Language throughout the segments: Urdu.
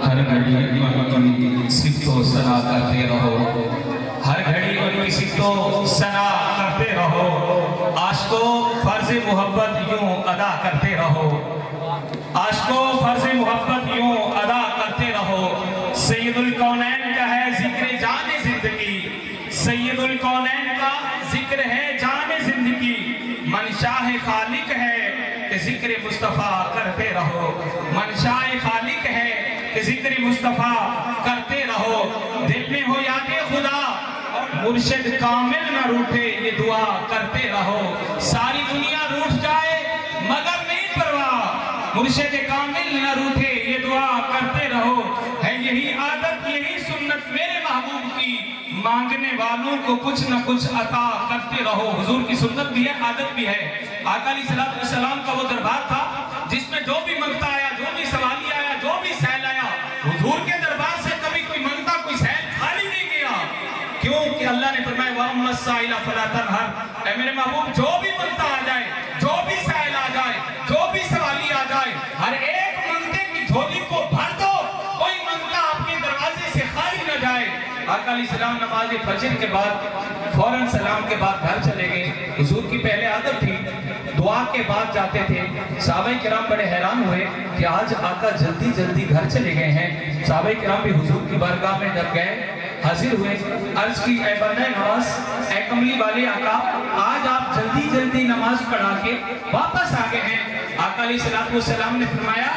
ہر گھڑی ان کی صفت و ثنا کرتے رہو، ہر گھڑی ان کی صفت و ثنا کرتے رہو، عاشقو فرض محبت یوں ادا کرتے رہو، عاشقو فرض محبت یوں ادا کرتے رہو۔ سید الکونین کا ہے ذکر جان زندگی، سید الکونین کا ذکر ہے جان زندگی، منشاء خالق ہے کہ ذکر مصطفیٰ کرتے رہو، منشاء خالق ہے کہ ذکر مصطفیٰ کرتے رہو۔ دل میں ہو یاد خدا مرشد کامل نہ روٹھے یہ دعا کرتے رہو، ساری دنیا روٹھ جائے مگر نہیں پرواہ، مرشد کامل نہ روٹھے یہ دعا کرتے رہو۔ ہے یہی عادت یہی سنت میرے محبوب کی، مانگنے والوں کو کچھ نہ کچھ عطا کرتے رہو۔ حضور کی سنت بھی ہے، عادت بھی ہے۔ آقا علیہ السلام کا وہ دربار تھا جس میں جو بھی منگتا آیا، جو بھی سوالی آیا، جو بھی سائل آیا، حضور کے دربار سے کبھی کوئی منگتا کوئی سائل خالی نہیں گیا۔ کیوں کہ اللہ نے فرمایا وَأَمَّا السَّائِلَ فَلَا تَنْهَرْ، اے میرے محبوب جو بھی منگتا آ جائے، جو بھی سائل آ جائے، جو بھی سوالی آ جائے، ہر ایک منگتے کی جھولی کو بھر دو، کوئی منگتا آپ کے دروازے سے خالی نہ جائے۔ آقا علیہ السلام نماز فجر کے بعد فوراً سلام کے بعد گھر چلے گئے۔ حضور کی پہلے عادت تھی دعا کے بعد جاتے تھے۔ صحابہ کرام بڑے حیران ہوئے کہ آج آقا جلدی جلدی گھر چلے گئے ہیں۔ صحابہ کرام بھی حضور کی بارگاہ میں جب گئے حاضر ہوئے، عرض کی اے بندہ نواز، اے کملی والے آقا، آج آپ جلدی جلدی نماز پڑھا کے واپس آگے ہیں۔ آقا علیہ السلام نے فرمایا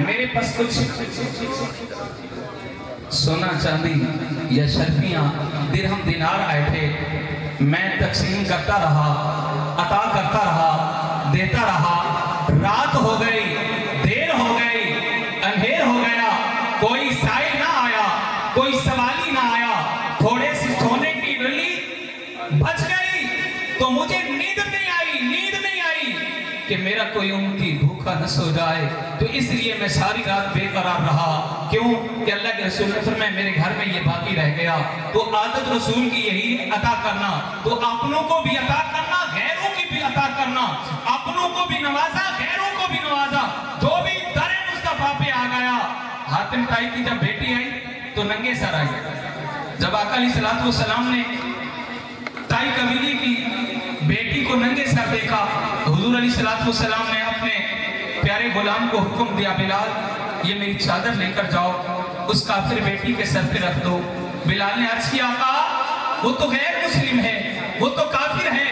میرے پاس کچھ سونا چاندی یا شرفیاں درہم دینار آئے تھے، میں تقسیم کرتا رہا، عطا کرتا رہا، دیتا رہا، رات ہو گئی، دیر ہو گئی، انہیر ہو گیا، کوئی سائل نہ آیا، کوئی سوالی نہ آیا، تھوڑے سی سونے کی رلی بچ گئی تو مجھے نیند نہیں آئی کہ میرا کوئی امتی بھوکا نہ سو جائے، تو اس لیے میں ساری رات بے قرار رہا۔ کیوں کہ اللہ کے رسول نے فرمایا میرے گھر میں یہ باقی رہ گیا۔ تو عادت رسول کی یہی ہے عطا کرنا، تو اپنوں کو بھی عطا کرنا، غیروں کی بھی عطا کرنا، اپنوں کو بھی نوازا، غیروں کو بھی نوازا۔ جو بھی در مصطفیٰ پہ آ گیا۔ حاتم طائی کی جب بیٹی آئی تو ننگے سر آئی۔ جب آقا علیہ السلام نے طائی قبیلے کی بیٹی کو ننگے سر دیکھا، حضور علیہ السلام نے اپنے پیارے غلام کو حکم دیا بلال یہ میری چادر لے کر جاؤ، اس کافر بیٹی کے سر پہ رکھ دو۔ بلال نے عرض کیا آقا وہ تو غیر مسلم ہے، وہ تو کافر ہے۔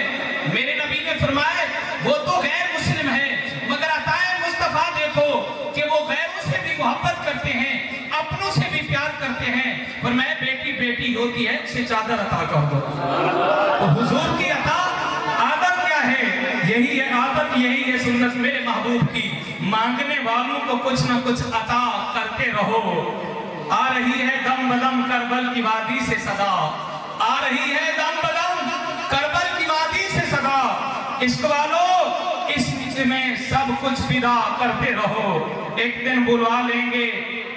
میرے نبی نے فرمایا وہ تو غیر مسلم ہے مگر عطائے مصطفیٰ دیکھو کہ وہ غیروں سے بھی محبت کرتے ہیں، اپنوں سے بھی پیار کرتے ہیں۔ فرمایا بیٹی بیٹی ہوتی ہے اسے چادر عطا کر دو۔ تو حضور کی عطا عادت کیا ہے؟ یہی ہے عادت، یہی ہے سنت میرے محبوب کی، مانگنے والوں کو کچھ نہ کچھ عطا کرتے رہو۔ آ رہی ہے دم بدم کربل کی وادی سے صدا، آ رہی ہے دم بدم کربل کی وادی سے صدا، عشق والو اس میں سب کچھ فدا کرتے رہو۔ ایک دن بلوا لیں گے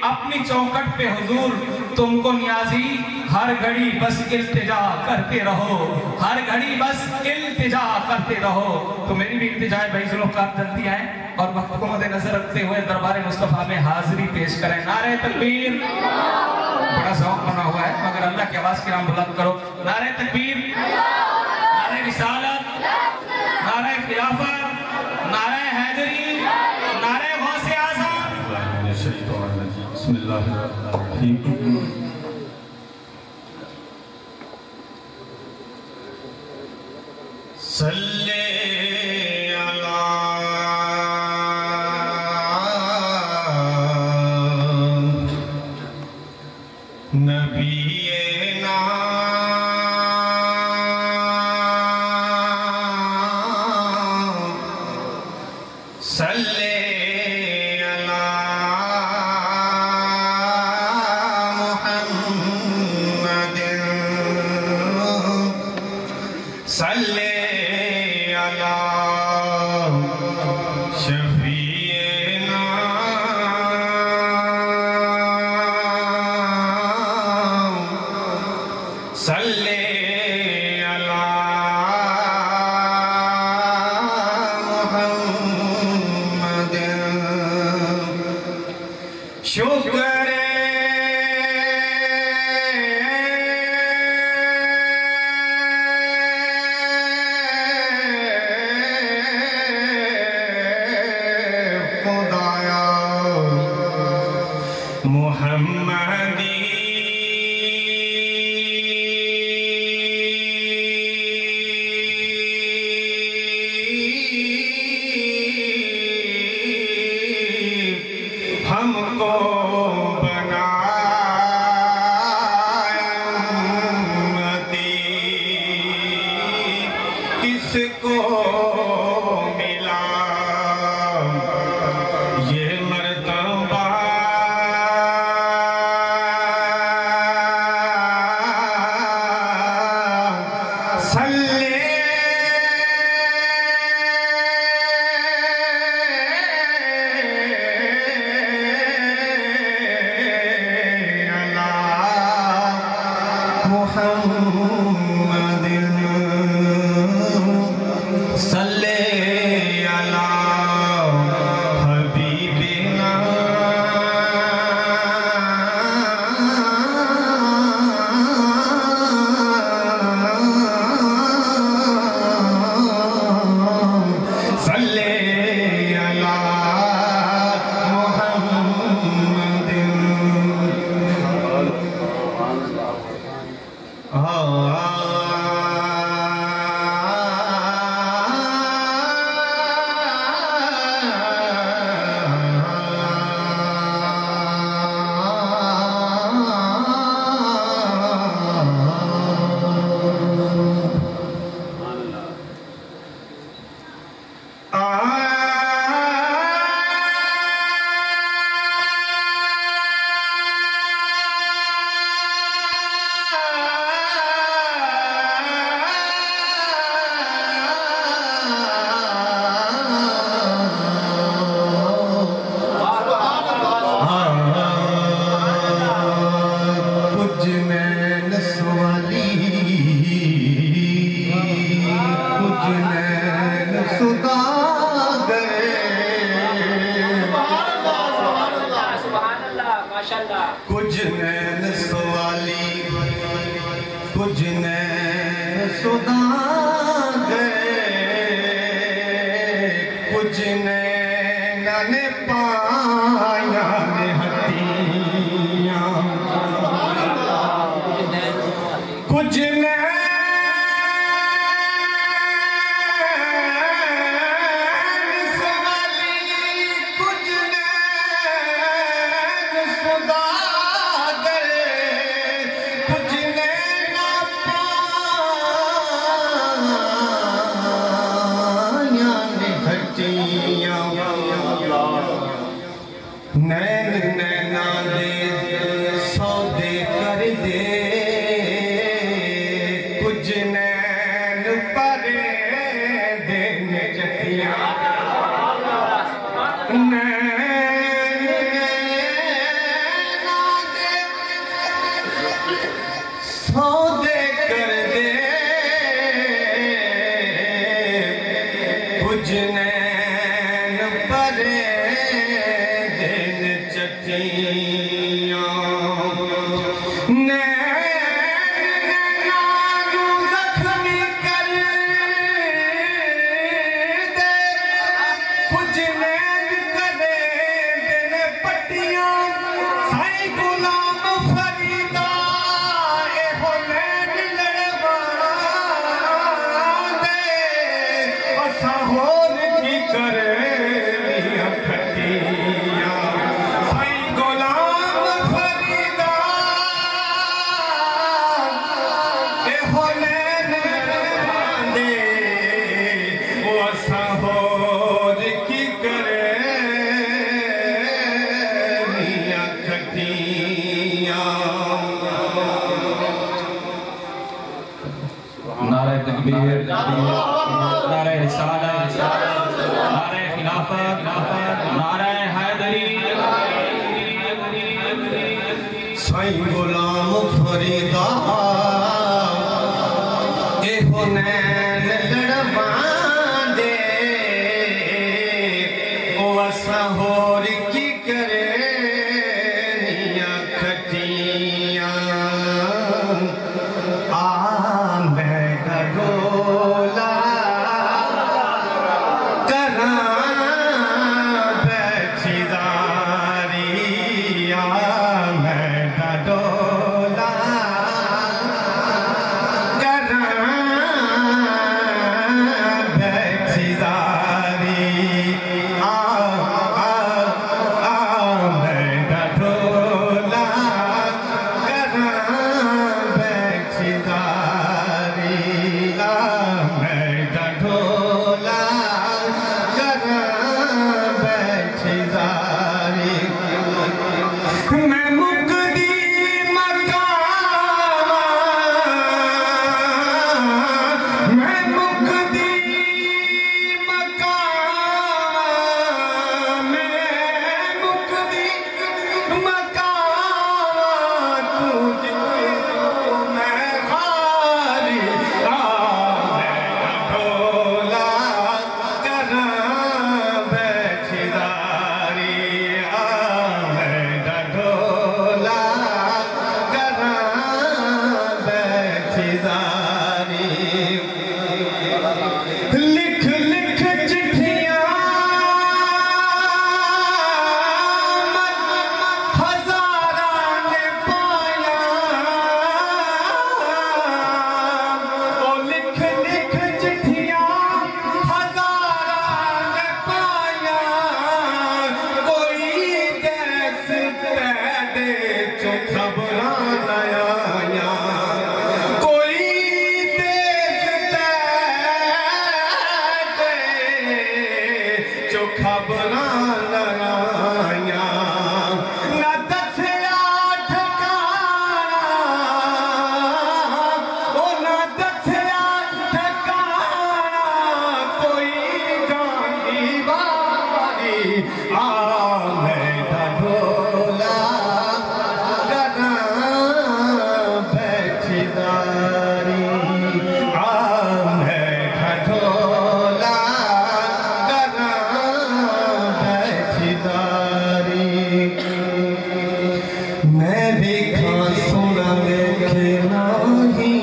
اپنی چوکٹ پہ حضور تم کو نیازی، ہر گھڑی بس التجا کرتے رہو، ہر گھڑی بس التجا کرتے رہو۔ تو میری بھی التجا ہے بھائی ذوالفقار جلدی آئیں اور وقت کو مد نظر رکھتے ہوئے دربار مصطفیٰ میں حاضری پیش کریں۔ نعرہ تکبیر، بڑا ذوق بنا ہوا ہے مگر اللہ کی آواز کی نام بلند کرو۔ نعرہ تکبیر، نعرہ رسالت، نعرہ خلافت، نعرہ حیدری، نعرہ غوث اعظم۔ بسم اللہ الرحمن الرحیم۔ صلی علی نبینا صلی شکر خدایا محمدی ہم کو بنایا امتی کس کو ملا یہ مرتبہ صلی محمد صلی علی حبیبنا صلی علی محمد کچھ نین سوالی کچھ نین سدا گئے کچھ نین پایا ہتیاں کچھ نین نین نینا دے سودے کر دے کچھ نین پرے دین چٹیاں نین نینا دے سودے کر دے کچھ نین پرے زخمی کر دے کچھ نین کرے دن پٹیاں سائی غلام فریدہ اے ہو نین لڑوان دے اساں ہور کی کرے دیا پھٹیاں نعرہ تکبیر، نعرہ رسالت، نعرہ خلافت، نعرہ حیدری، سائیں غلام فریدہ اے ہو نین لڑوان دے او اساں ہور کی کرے میں مقدی مقام میں مقدی مقام میں مقدی مقام تجھ کو میں غاری ڈھولا کراں بیٹھداری ڈھولا کراں بیٹھداری لکھ لکھ چٹھیاں ہزاراں نے پایا او لکھ لکھ چٹھیاں ہزاراں نے پایا کوئی دیس پیدے چو خبراں نہ آیا کوئی دیس پیدے چو خبراں نہ آیا نہ دسیا ٹھکانا او نہ دسیا ٹھکانا کوئی جانی باری میں ڈھولا کراں بیٹھداری میں ڈھولا کراں بیٹھداری میں دیکھا سنا ویکھے نہیں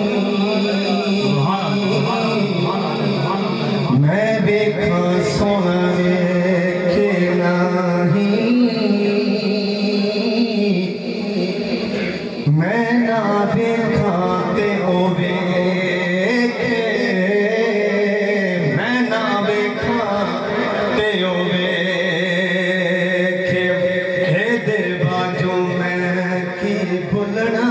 میں دیکھا سنا ویکھے نہیں میں نہ دیکھا تے او ویکھے میں نہ دیکھا تے او ویکھے اے دے باجو میں کی بھلنا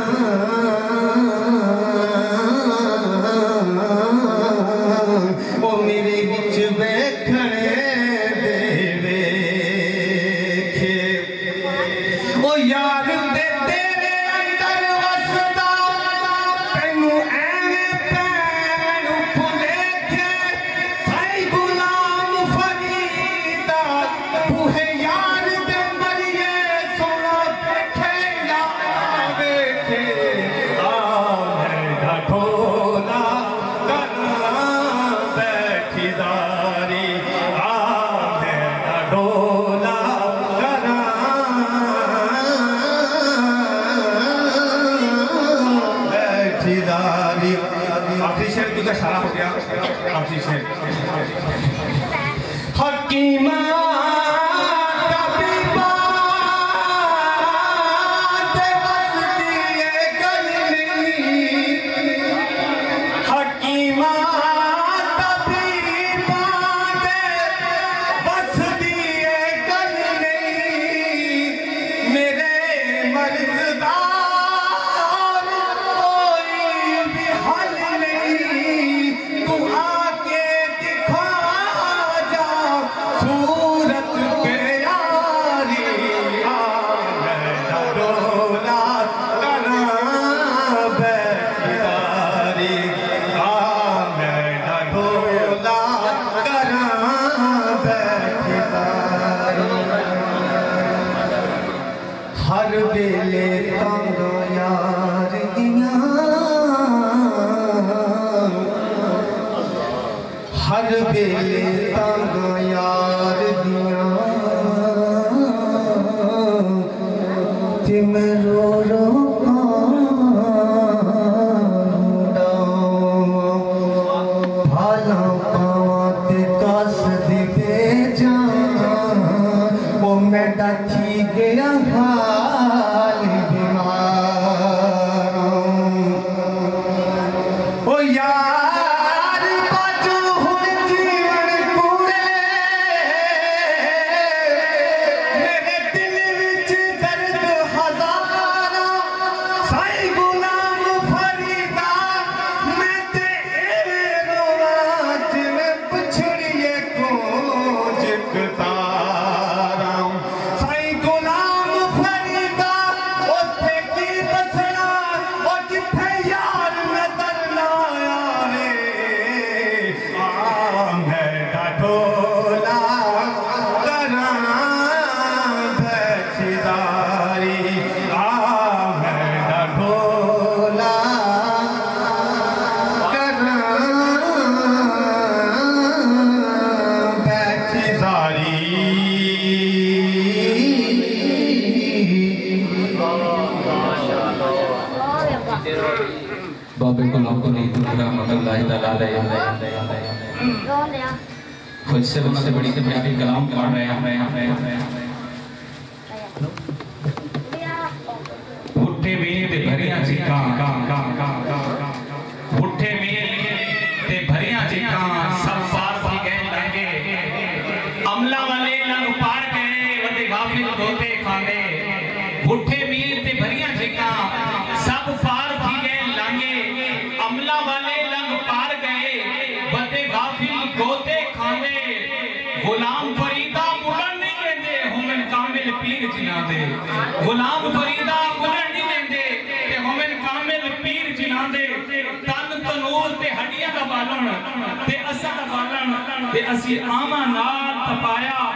او میرے وچ ویکھنے دے ویکھے او یار دے تیرے اندر وسدا تینوں ایویں پین کھلے کے سائی غلام فریدا بوہے یار دے مریے سونا دیکھے یا ویکھے میں ڈھولا کراں بیٹھداری میں ڈھولا بیٹھداری آخری شعر کی کا اشارہ ہو گیا آخری شعر حکیمہ طبیبہ تے وسدی گلی حکیمہ طبیبہ تے وسدی گلی میرے مرض دا کوئی بھی حل نہیں تو آ کے دکھا جا صورت پیاری میں ڈھولا کراں بیٹھداری میں ڈھولا کراں بیٹھداری ہر ویلے تنگ یار دیاں ہر ویلے تنگ یار دیاں تے میں رو رو بھالا پاواں تے کس دی بھیجاں او میں ڈٹھی گیا حال بیمار او یار باجو ہن جیون پورے میرے دل وچ درد ہزار سائی غلام فریدا میں تے ایویں رواں جویں پچھڑیے کوچ کتاراں سائی غلام فریدا بابے کو لوگوں نے رحمت اللہ تعالی خود سے انہوں نے بڑی پیاری کلام پڑھ رہے ہیں اٹھے میں تے بھریاں چیکاں اٹھے میں تے بھریاں چیکاں سب پار بھی گئے لنگے عملہ والے لنگ پار گئے ودے غافل دھوتے کھانے اٹھے میں تے بھریاں چیکاں سب پار بھی گئے لنگے عملہ والے لنگ پار گئے ودے غافل دھوتے کھانے غلام فریدہ بلن نہیں کہندے ہمیں کامل پیر جنا دے غلام فریدہ بلن نہیں کہندے کہ ہمیں کامل پیر جنا دے تن تنور تے ہڈیاں دا بالن تے اسا دا بالن تے اسی آما نال تپایا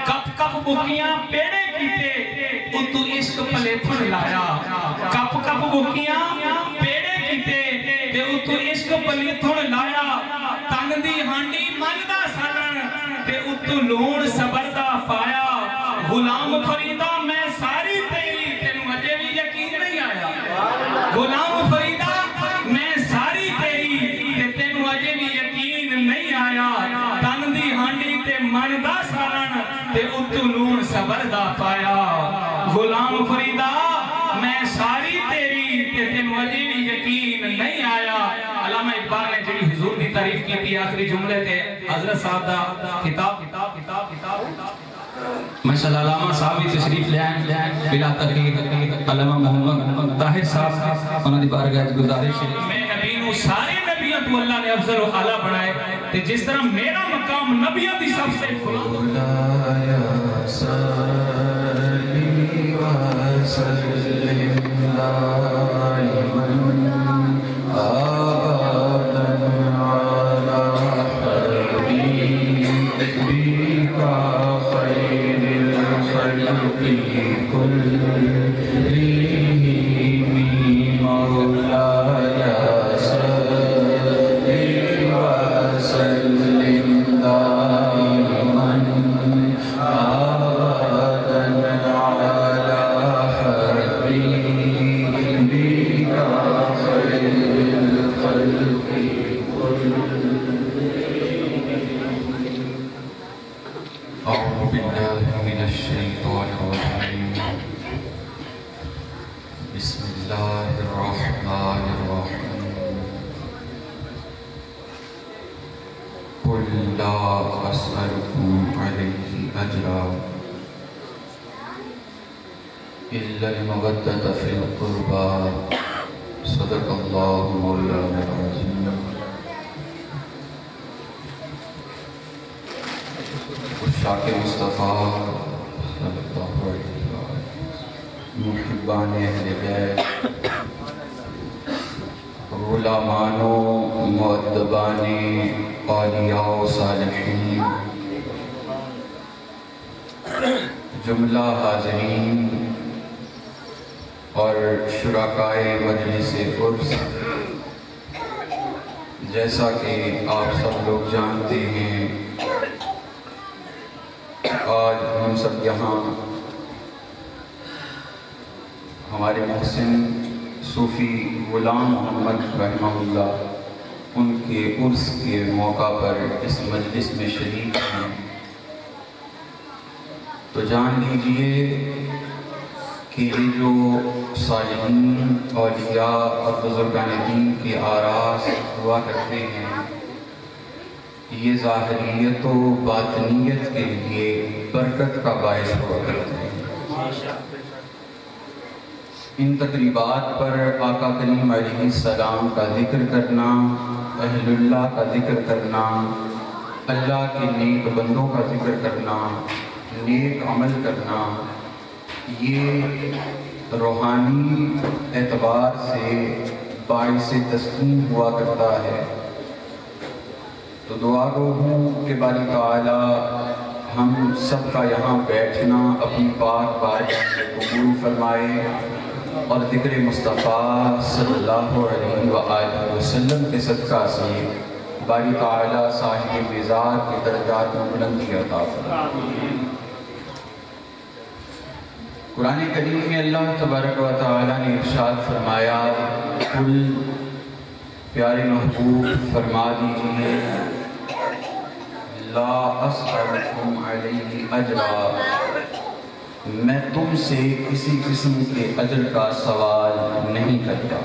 کپ کپ بکیاں پیڑے کیتے اتو عشق پلے تھڑ لایا کپ کپ بکیاں پیڑے کیتے تے اتو عشق پلے تھڑ لایا تن دی ہانڈی منگدا سالن تے اتو لون سبردہ پایا غلام فریدہ میں ساری تیری تینوں اجے بھی یقین نہیں آیا غلام فریدہ میں ساری تیری تے تینوں اجے بھی یقین نہیں آیا تن دی ہانڈی تے منگدا سالن تے اتو لون سبردہ پایا غلام فریدہ میں ساری تیری تے تینوں اجے بھی یقین نہیں آیا علامہ اقبال نے جڑی حضور دی تعریف کی تھی آخری جملے تے حضرت صاحب دا کتاب ماشاءاللہ علامہ صاحب بھی تشریف لے آئیں بلا تقریر علامہ محمد طاہر صاحب انہوں نے بارگاہ گزارش ہے میں نبی نو سارے نبیوں تو اللہ نے افضل و اعلیٰ بنائے تے جس طرح میرا مقام نبیوں دی سب سے مولایا صلی وسلم دائما المودة في القربى صدق الله مولانا العظيم والشاك مصطفى صلى الله عليه وسلم محبان اہل بیت غلامان و مؤدبان اولیاء و صالحین جملہ حاضرین اور شرکائے مجلس عرس جیسا کہ آپ سب لوگ جانتے ہیں آج ہم سب یہاں ہمارے محسن صوفی غلام محمد رحمہ اللہ ان کے عرس کے موقع پر اس مجلس میں شریک ہیں تو جان لیجئے کہ یہ جو صالحین اولیاء اور بزرگان دین کے آراز ہوا کرتے ہیں یہ ظاہریت و باطنیت کے لیے برکت کا باعث ہوا کرتے ہیں ان تقریبات پر آقا کریم علیہ السلام کا ذکر کرنا اہل اللہ کا ذکر کرنا اللہ کے نیک بندوں کا ذکر کرنا نیک عمل کرنا یہ روحانی اعتبار سے باعث تسکین ہوا کرتا ہے تو دعا گو ہوں کہ باری تعالی ہم سب کا یہاں بیٹھنا اپنی پاک بارگاہ میں قبول فرمائے اور ذکر مصطفیٰ صلی اللہ علیہ وآلہ وسلم کے صدقہ سے باری تعالی صاحب مزار کے درجات میں بلندی عطا فرمائے۔ قرآن کریم میں اللہ تبارک و تعالی نے ارشاد فرمایا قل پیارے محبوب فرما دیجئے لا اسألکم علیہ اجرا، میں تم سے کسی قسم کے اجر کا سوال نہیں کرتا۔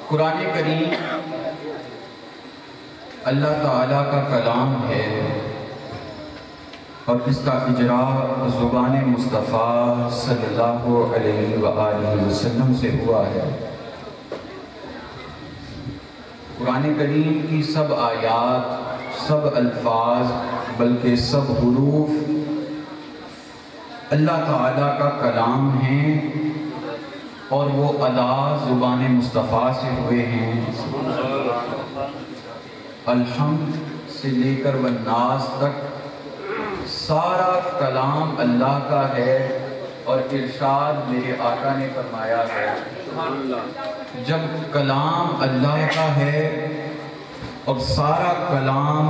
قرآن کریم اللہ تعالیٰ کا کلام ہے اور اس کا اجرا زبان مصطفیٰ صلی اللہ علیہ وآلہ وسلم سے ہوا ہے۔ قرآن کریم کی سب آیات، سب الفاظ، بلکہ سب حروف اللہ تعالیٰ کا کلام ہیں اور وہ ادا زبان مصطفیٰ سے ہوئے ہیں۔ الحمد سے لے کر والناس تک سارا کلام اللہ کا ہے، اور ارشاد میرے آقا نے فرمایا ہے جب کلام اللہ کا ہے اور سارا کلام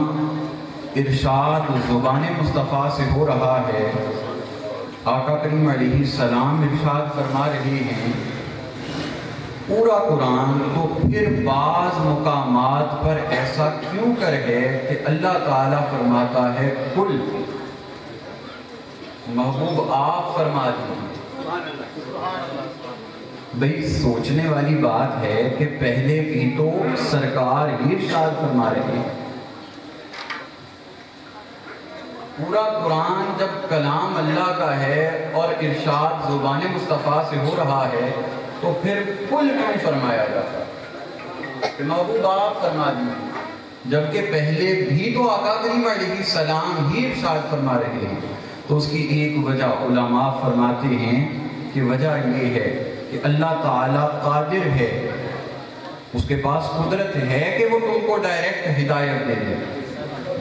ارشاد زبان مصطفیٰ سے ہو رہا ہے، آقا کریم علیہ السلام ارشاد فرما رہے ہیں پورا قرآن تو پھر بعض مقامات پر ایسا کیوں کر ہے کہ اللہ تعالیٰ فرماتا ہے کل، محبوب آپ فرما دیجیے۔ بھئی سوچنے والی بات ہے کہ پہلے بھی تو سرکار ہی ارشاد فرما رہے ہیں۔ پورا قرآن جب کلام اللہ کا ہے اور ارشاد زبان مصطفیٰ سے ہو رہا ہے تو پھر کل کیوں فرمایا جاتا ہے کہ محبوب آپ فرما دیجیے، جبکہ پہلے بھی تو آقا کریم علیہ السلام ہی ارشاد فرما رہے ہیں۔ تو اس کی ایک وجہ علماء فرماتے ہیں کہ وجہ یہ ہے کہ اللہ تعالیٰ قادر ہے، اس کے پاس قدرت ہے کہ وہ تم کو ڈائریکٹ ہدایت دے دے،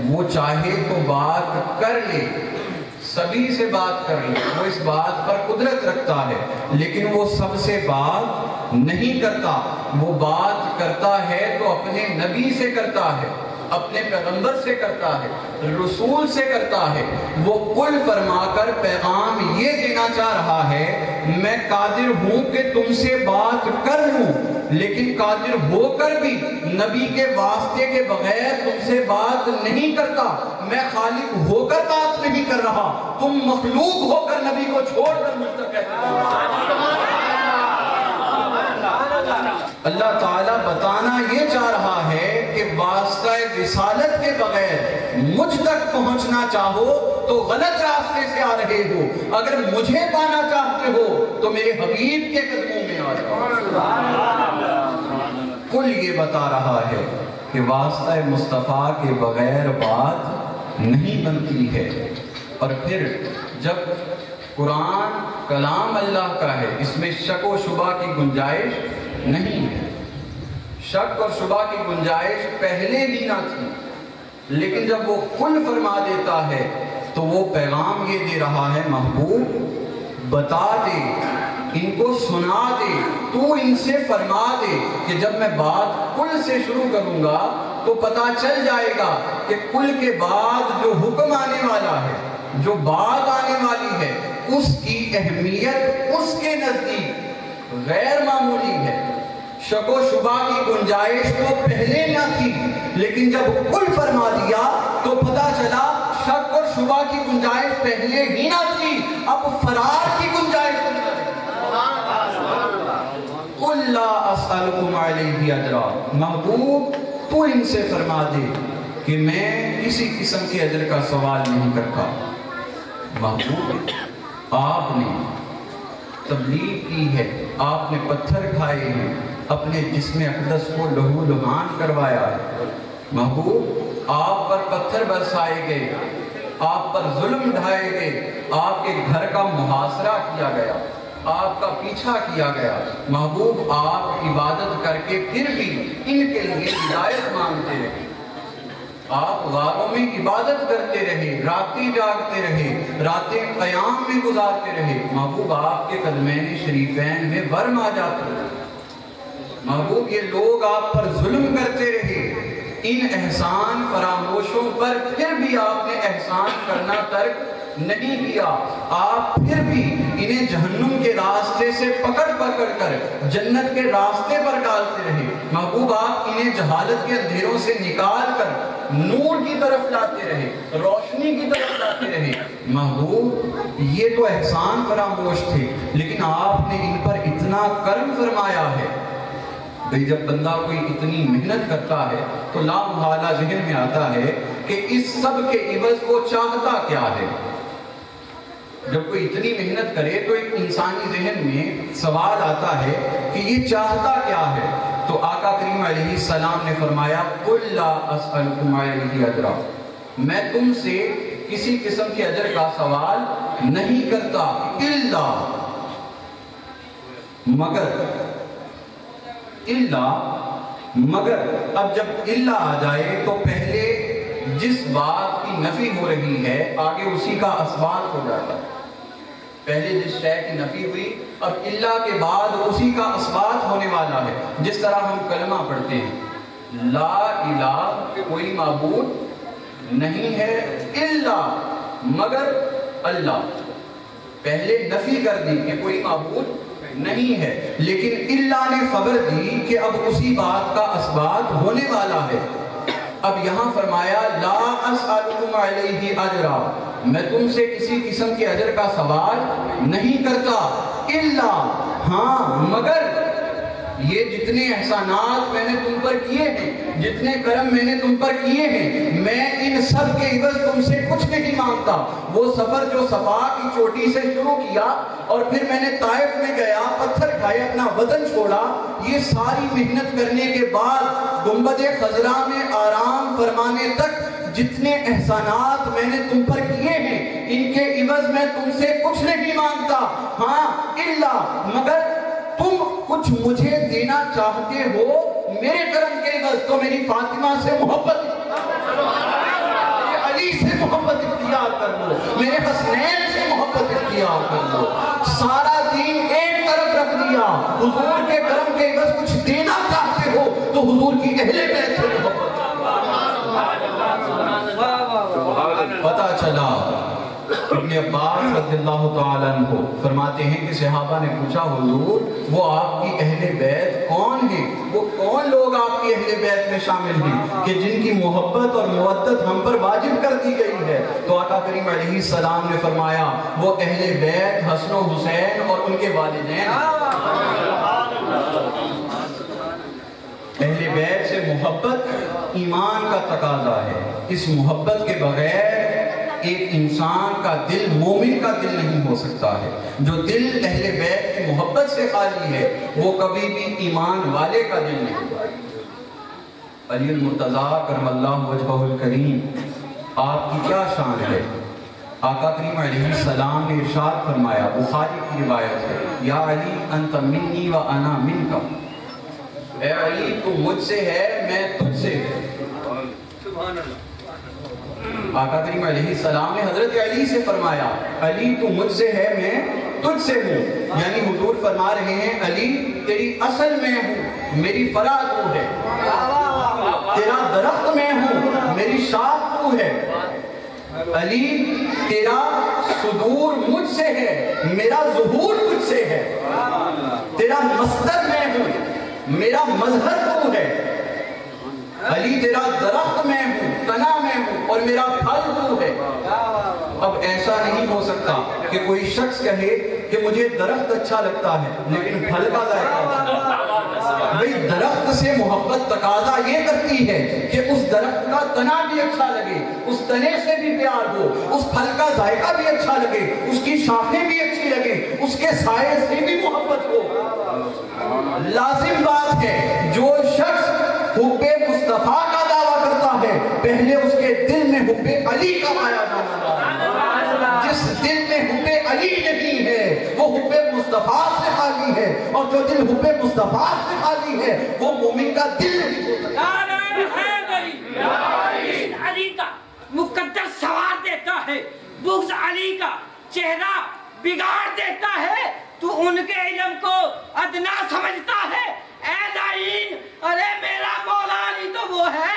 وہ چاہے تو بات کر لے، سبھی سے بات کر لے، وہ اس بات پر قدرت رکھتا ہے، لیکن وہ سب سے بات نہیں کرتا، وہ بات کرتا ہے تو اپنے نبی سے کرتا ہے، اپنے پیغمبر سے کرتا ہے، رسول سے کرتا ہے۔ وہ کل فرما کر پیغام یہ دینا چاہ رہا ہے میں قادر ہوں کہ تم سے بات کر لوں، لیکن قادر ہو کر بھی نبی کے واسطے کے بغیر تم سے بات نہیں کرتا، میں خالق ہو کر بات نہیں کر رہا، تم مخلوق ہو کر نبی کو چھوڑ کر مجھ تک کہتے ہو۔ اللہ تعالیٰ بتانا یہ چاہ رہا ہے کہ واسطہ رسالت کے بغیر مجھ تک پہنچنا چاہو تو غلط راستے سے آ رہے ہو، اگر مجھے پانا چاہتے ہو تو میرے حبیب کے قدموں میں آ جاؤ۔ کل یہ بتا رہا ہے کہ واسطہ مصطفیٰ کے بغیر بات نہیں بنتی ہے، اور پھر جب قرآن کلام اللہ کا ہے اس میں شک و شبہ کی گنجائش نہیں ہے، شک اور شبہ کی گنجائش پہلے بھی نہ تھی، لیکن جب وہ کل فرما دیتا ہے تو وہ پیغام یہ دے رہا ہے محبوب بتا دے، ان کو سنا دے، تو ان سے فرما دے کہ جب میں بات کل سے شروع کروں گا تو پتہ چل جائے گا کہ کل کے بعد جو حکم آنے والا ہے، جو بات آنے والی ہے، اس کی اہمیت اس کے نزدیک غیر معمولی ہے۔ شک و شبہ کی گنجائش تو پہلے نہ تھی، لیکن جب کل فرما دیا تو پتہ چلا شک اور شبہ کی گنجائش پہلے ہی نہ تھی، اب فرار کی گنجائش ہونے لگی۔ قُلْ لَا أَسْأَلُكُمْ عَلَيْهِ أَجْرًا، محبوب تو ان سے فرما دے کہ میں کسی قسم کے اجر کا سوال نہیں کرتا۔ محبوب آپ نے تبلیغ کی ہے، آپ نے پتھر کھائے ہیں، اپنے جسم اقدس کو لہو لہان کروایا ہے۔ محبوب آپ پر پتھر برسائے گئے، آپ پر ظلم ڈھائے گئے، آپ کے گھر کا محاصرہ کیا گیا، آپ کا پیچھا کیا گیا۔ محبوب آپ عبادت کر کے پھر بھی ان کے لیے ہدایت مانگتے رہے، آپ غاروں میں عبادت کرتے رہے، راتیں جاگتے رہے، راتیں قیام میں گزارتے رہے۔ محبوب آپ کے قدمین شریفین میں ورم آ جاتے رہے۔ محبوب یہ لوگ آپ پر ظلم کرتے رہے، ان احسان فراموشوں پر پھر بھی آپ نے احسان کرنا ترک نہیں کیا، آپ پھر بھی انہیں جہنم کے راستے سے پکڑ کر جنت کے راستے پر ڈالتے رہے۔ محبوب آپ انہیں جہالت کے اندھیروں سے نکال کر نور کی طرف لاتے رہے، روشنی کی طرف لاتے رہے۔ محبوب یہ تو احسان فراموش تھے، لیکن آپ نے ان پر اتنا کرم فرمایا ہے۔ بھئی جب بندہ کوئی اتنی محنت کرتا ہے تو لا محالہ ذہن میں آتا ہے کہ اس سب کے عوض وہ چاہتا کیا ہے۔ جب کوئی اتنی محنت کرے تو ایک انسانی ذہن میں سوال آتا ہے کہ یہ چاہتا کیا ہے؟ تو آقا کریم علیہ السلام نے فرمایا قُلْ لَا أَسْأَلُكُمْ عَلَيْهِ أَجْرًا، میں تم سے کسی قسم کے اجر کا سوال نہیں کرتا، الا مگر اب جب الا آ جائے تو پہلے جس بات کی نفی ہو رہی ہے آگے اسی کا اثبات ہو جاتا ہے۔ پہلے جس شے کی نفی ہوئی اب الا کے بعد اسی کا اثبات ہونے والا ہے۔ جس طرح ہم کلمہ پڑھتے ہیں لا الہ، کوئی معبود نہیں ہے الا، مگر اللہ، پہلے نفی کر دی کہ کوئی معبود نہیں ہے، لیکن اللہ نے خبر دی کہ اب اسی بات کا اثبات ہونے والا ہے۔ اب یہاں فرمایا لا اسألکم علیہ اجرا، میں تم سے کسی قسم کے اجر کا سوال نہیں کرتا، الا، ہاں مگر یہ جتنے احسانات میں نے تم پر کیے ہیں، جتنے کرم میں نے تم پر کیے ہیں، میں ان سب کے عوض تم سے کچھ نہیں مانگتا۔ وہ سفر جو صفا کی چوٹی سے شروع کیا اور پھر میں نے طائف میں گیا، پتھر کھائے، اپنا وطن چھوڑا، یہ ساری محنت کرنے کے بعد گنبد خضرا میں آرام فرمانے تک جتنے احسانات میں نے تم پر کیے ہیں، ان کے عوض میں تم سے کچھ نہیں مانگتا۔ ہاں الا، مگر تم کچھ مجھے دینا چاہتے ہو میرے کرم کے عوض، تو میری فاطمہ سے محبت، میرے علی سے محبت اختیار کر لو، میرے حسنین سے محبت اختیار کر لو۔ سارا دین ایک طرف رکھ دیا، حضور کے کرم کے عوض کچھ دینا چاہتے ہو تو حضور کی اہل بیت سے محبت۔ پتہ چلا ابن عباس رضی اللہ تعالیٰ عنہ فرماتے ہیں کہ صحابہ نے پوچھا حضور وہ آپ کی اہل بیت کون ہیں، وہ کون لوگ آپ کی اہل بیت میں شامل ہیں کہ جن کی محبت اور مودت ہم پر واجب کر دی گئی ہے؟ تو آقا کریم علیہ السلام نے فرمایا وہ اہل بیت حسن و حسین اور ان کے والدین۔ اہل بیت سے محبت ایمان کا تقاضا ہے، اس محبت کے بغیر ایک انسان کا دل مومن کا دل نہیں ہو سکتا ہے۔ جو دل اہل بیت کی محبت سے خالی ہے وہ کبھی بھی ایمان والے کا دل نہیں۔ علی المرتضیٰ کرم اللہ وجہہ الکریم، آپ کی کیا شان ہے؟ آقا کریم علیہ السلام نے ارشاد فرمایا، بخاری کی روایت ہے، یا علی انت منی و انا منکا، اے علی تو مجھ سے ہے میں تجھ سے۔ سبحان اللہ۔ آقا کریم علیہ السلام نے حضرت علی سے فرمایا علی تو مجھ سے ہے میں تجھ سے ہوں، یعنی حضور فرما رہے ہیں علی تیری اصل میں ہوں، میری فرع تو ہے، تیرا درخت میں ہوں، میری شاخ تو ہے، علی تیرا صدور مجھ سے ہے، میرا ظہور تجھ سے ہے، تیرا مصدر میں ہوں، میرا مظہر تو ہے، علی تیرا درخت میں ہوں، تنا میں ہوں اور میرا پھل تو ہے۔ اب ایسا نہیں ہو سکتا کہ کوئی شخص کہے کہ مجھے درخت اچھا لگتا ہے لیکن پھل کا ذائقہ، بھئی درخت سے محبت تقاضا یہ کرتی ہے کہ اس درخت کا تنا بھی اچھا لگے، اس تنے سے بھی پیار ہو، اس پھل کا ذائقہ بھی اچھا لگے، اس کی شاخیں بھی اچھی لگے، اس کے سائے سے بھی محبت ہو۔ لازم بات ہے جو شخص حب مصطفیٰ کا دعویٰ کرتا ہے پہلے اس کے دل میں حب علی کا پایا جانا، جس دل میں حب علی نہیں ہے وہ حب مصطفیٰ سے خالی ہے، اور جو دل حب مصطفیٰ سے خالی ہے وہ مومن کا دل نہیں ہو سکتا۔ علی کا مقدس سوار دیتا ہے، بغض علی کا چہرہ بگاڑ دیتا ہے، تو ان کے علم کو ادنا سمجھتا ہے۔ اے لائن، ارے میرا مولا علی تو وہ ہے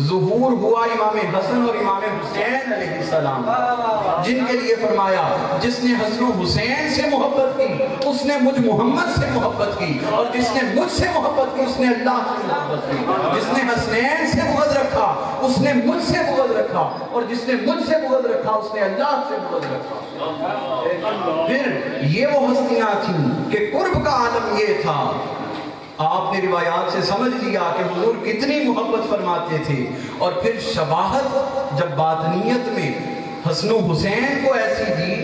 ظہور ہوا امام حسن اور امام حسین علیہ السلام، جن کے لیے فرمایا جس نے حسن و حسین سے محبت کی اس نے مجھ محمد سے محبت کی، اور جس نے مجھ سے محبت کی اس نے اللہ سے محبت کی، جس نے حسنین سے بغض رکھا اس نے مجھ سے بغض رکھا، اور جس نے مجھ سے بغض رکھا اس نے اللہ سے بغض رکھا۔ پھر یہ وہ ہستیاں تھیں کہ قرب کا عالم یہ تھا۔ آپ نے روایات سے سمجھ لیا کہ حضور کتنی محبت فرماتے تھے، اور پھر شباہت جب باطنیت میں حسن و حسین کو ایسی دی،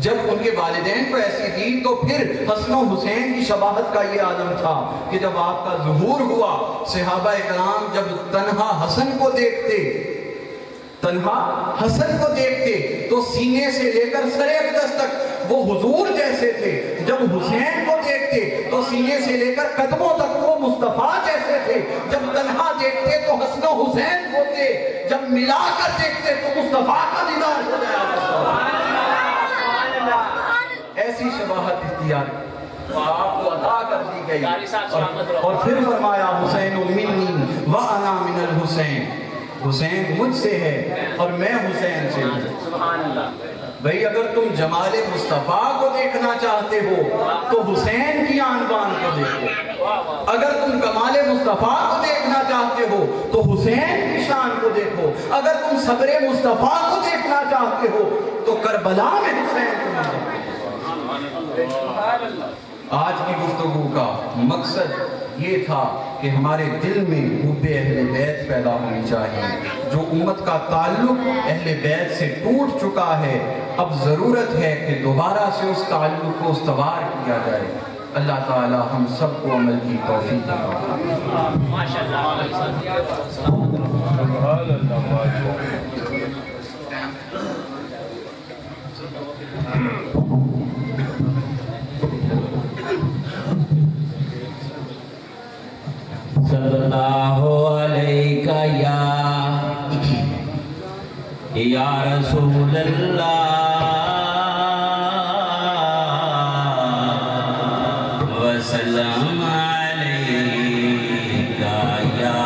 جب ان کے والدین کو ایسی دی، تو پھر حسن و حسین کی شباہت کا یہ عالم تھا کہ جب آپ کا ظہور ہوا، صحابہ اکرام جب تنہا حسن کو دیکھتے تو سینے سے لے کر سر اقدس تک وہ حضور جیسے تھے، جب حسین کو دیکھتے تو سینے سے لے کر قدموں تک وہ مصطفیٰ جیسے تھے، جب تنہا دیکھتے تو حسن و حسین ہوتے، جب ملا کر دیکھتے تو مصطفیٰ کا دیدار ہو جایا کرتا۔ ایسی شباہت اختیار آپ کو عطا کر دی گئی، اور پھر فرمایا حسین منی وانا من الحسین، حسین مجھ سے ہے اور میں حسین سے ہوں۔ بھئی اگر تم جمال مصطفیٰ کو دیکھنا چاہتے ہو تو حسین کی آن بان کو دیکھو، اگر تم کمال مصطفیٰ کو دیکھنا چاہتے ہو تو حسین کی شان کو دیکھو، اگر تم صبر مصطفیٰ کو دیکھنا چاہتے ہو تو کربلا میں حسین کو دیکھو۔ آج کی گفتگو کا مقصد یہ تھا کہ ہمارے دل میں حب اہل بیت پیدا ہونی چاہیے۔ جو امت کا تعلق اہل بیت سے ٹوٹ چکا ہے، اب ضرورت ہے کہ دوبارہ سے اس تعلق کو استوار کیا جائے۔ اللہ تعالی ہم سب کو عمل کی توفیق صلی اللہ علیہ یا رسول اللہ وسلم علیہ یا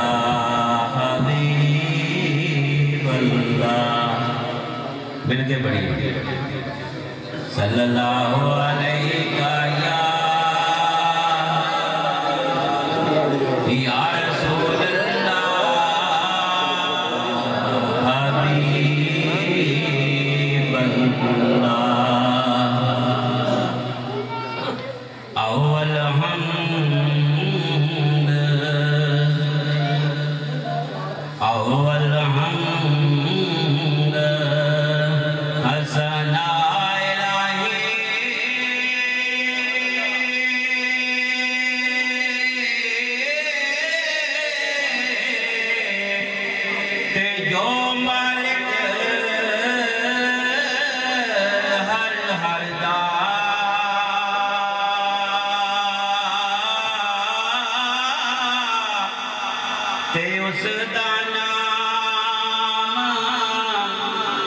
حبیب اللہ۔ ملتے بڑی صلی اللہ علیہ یا رسول اللہ حبیب اللہ۔ اول حمد حسنا جو مالک ہر ہر دا تے اس دا نام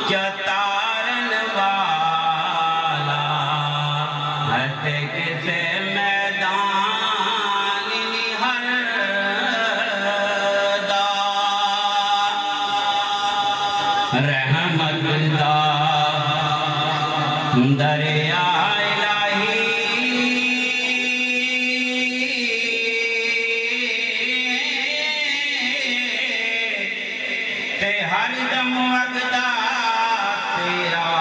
چتارن والا ہٹے کسے میدان ہر دا رحمت دا دریا الہی تے ہر دم وقتا تیرا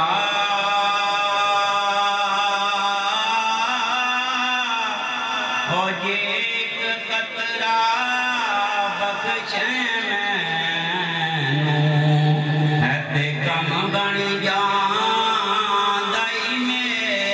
ہو جے ایک قطرہ بخشے کم بن جان دائی میں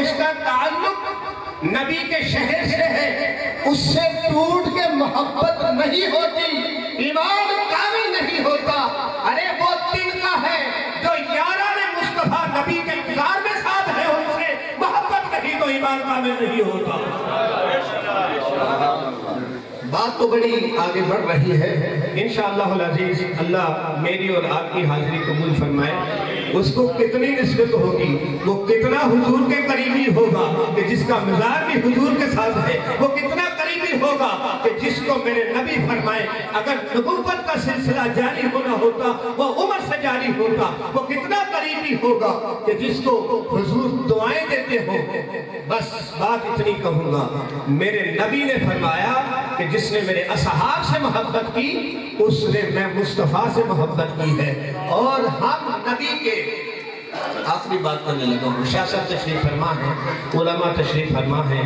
اس کا تعلق نبی کے شہر سے ہے، اس سے ٹوٹ کے محبت نہیں ہوتی، ایمان کامل نہیں ہوتا۔ ارے وہ تن کا ہے جو یاران مصطفیٰ نبی کے انتظار میں ساتھ ہے، ان سے محبت نہیں تو ایمان کامل نہیں ہوتا۔ بات تو بڑی آگے بڑھ رہی ہے، انشاءاللہ العزیز اللہ میری اور آپ کی حاضری قبول فرمائے۔ اس کو کتنی نسبت ہوگی، وہ کتنا حضور کے قریبی ہوگا کہ جس کا مزاج بھی حضور کے ساتھ ہے، وہ کتنا قریبی ہوگا کہ جس کو میرے نبی فرمائے اگر نبوت کا سلسلہ جاری ہونا ہوتا وہ عمر سے جاری ہوتا، وہ کتنا قریبی ہوگا کہ جس کو حضور دعائیں دیتے ہو۔ بس بات اتنی کہوں گا، میرے نبی نے فرمایا کہ جس نے میرے اصحاب سے محبت کی اس نے میں مصطفیٰ سے محبت کی ہے۔ اور ہم نبی کے آخری بات کرنے لگا ہوں، شاہ صاحب تشریف فرما ہے، علماء تشریف فرما ہے،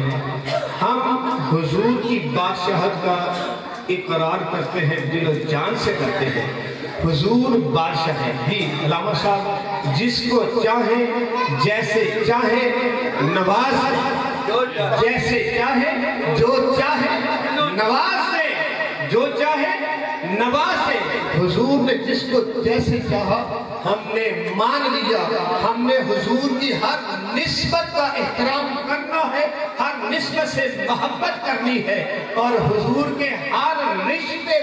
ہم حضور کی بادشاہت کا اقرار کرتے ہیں، دل و جان سے کرتے ہیں۔ حضور بادشاہ ہے جی علامہ صاحب، جس کو چاہے جیسے چاہے نواز، جیسے چاہے جو چاہے نواز سے، جو چاہے نواز سے۔ حضور نے جس کو جیسے چاہا ہم نے مان لیا، ہم نے حضور کی ہر نسبت کا احترام کرنا ہے، ہر نسبت سے محبت کرنی ہے، اور حضور کے ہر رشتے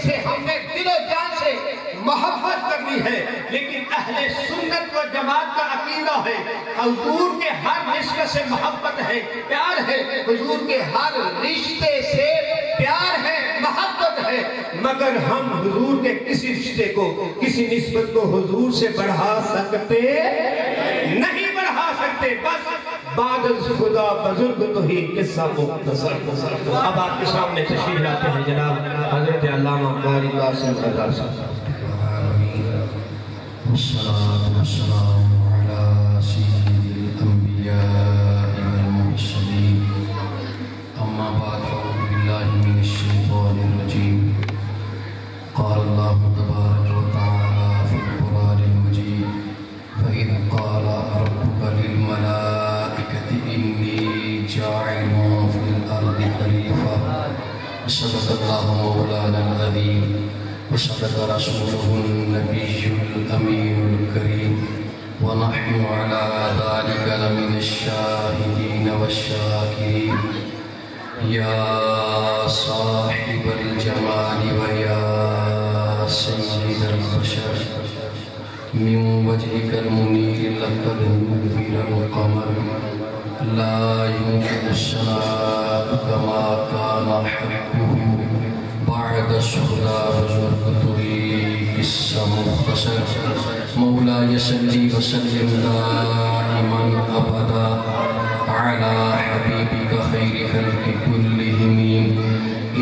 سے ہم نے دل و جان سے محبت کرنی ہے۔ لیکن اہل سنت و جماعت کا عقیدہ ہے حضور کے ہر نسبت سے محبت ہے، پیار ہے، حضور کے ہر رشتے سے پیار ہے، محبت ہے، مگر ہم حضور کے کسی رشتے کو، کسی نسبت کو حضور سے بڑھا سکتے نہیں، بڑھا سکتے۔ بس بعد از خدا بزرگ تو ہی قصہ مختصر۔ اب آپ کے سامنے تشریف لاتے ہیں جناب حضرت علامہ قاری قاسم رضا صاحب۔ والصلاة والسلام على سيد الأنبياء والمرسلين، أما بعد فأعوذ بالله من الشيطان الرجيم، قال الله تبارك وتعالى في القرآن المجيد، فإذ قال ربك للملائكة إني جاعل في الأرض خليفة، صدق الله مولانا العظيم وصدق رسوله النبي الأمين الكريم، ونحن على ذلك لمن الشاهدين والشاكرين۔ يا صاحب الجمال ويا سيد البشر، من وجهك المنير لقد نور القمر، لا يمكن الثناء كما كان حقه بعد الشهداء بزرگتوی قصہ مختصر۔ مولاي صلی وسلم دائما ابدا على حبيبك خير خلق كلهم،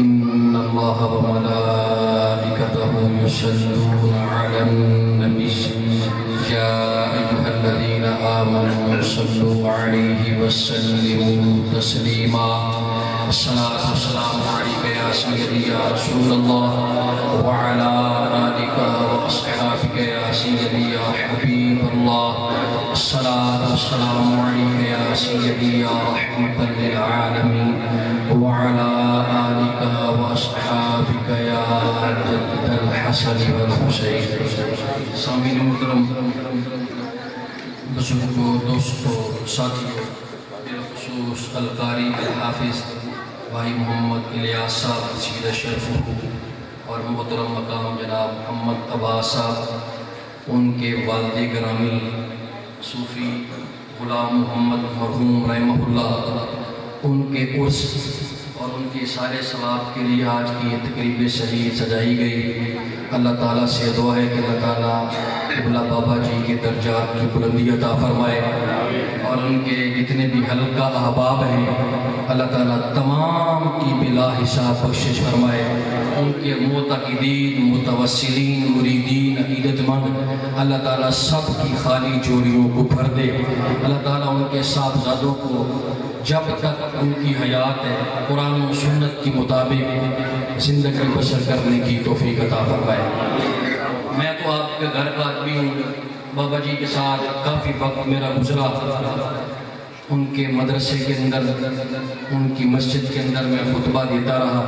ان الله وملائكته يصلون على النبي، يا ايها الذين امنوا صلوا عليه وسلموا تسليما۔ الصلاة والسلام عليك يا سيدي يا رسول الله، وعلى آلك وأصحابك يا سيدي يا حبيب الله۔ الصلاة والسلام عليك يا سيدي يا رحمة للعالمين، وعلى آلك وأصحابك يا جد الحسن والحسين۔ سامعین محترم، بزرگوں، دوستوں، ساتھیوں، بالخصوص القاری الحافظ بھائی محمد الیاس صاحب سید شرف اور محترم مقام جناب محمد عباس صاحب، ان کے والد گرامی صوفی غلام محمد مرحوم رحمہ اللہ، ان کے عرس اور ان کے سارے ثواب کے لیے آج کی تقریب صحیح سجائی گئی۔ اللہ تعالیٰ سے دعا ہے کہ اللہ تعالیٰ قبلہ بابا جی کے درجات کی بلندی عطا فرمائے، اور ان کے جتنے بھی حلقہ احباب ہیں اللہ تعالیٰ تمام کی بلا حساب بخشش فرمائے۔ ان کے معتقدین، متوسلین، مریدین، عقیدت مند اللہ تعالیٰ سب کی خالی جوڑیوں کو بھر دے۔ اللہ تعالیٰ ان کے صاحبزادوں کو جب تک ان کی حیات ہے قرآن و سنت کی مطابق زندگی بسر کرنے کی توفیق عطا فرمائے۔ میں تو آپ کے گھر کا آدمی ہوں، بابا جی کے ساتھ کافی وقت میرا گزرا، ان کے مدرسے کے اندر، ان کی مسجد کے اندر میں خطبہ دیتا رہا،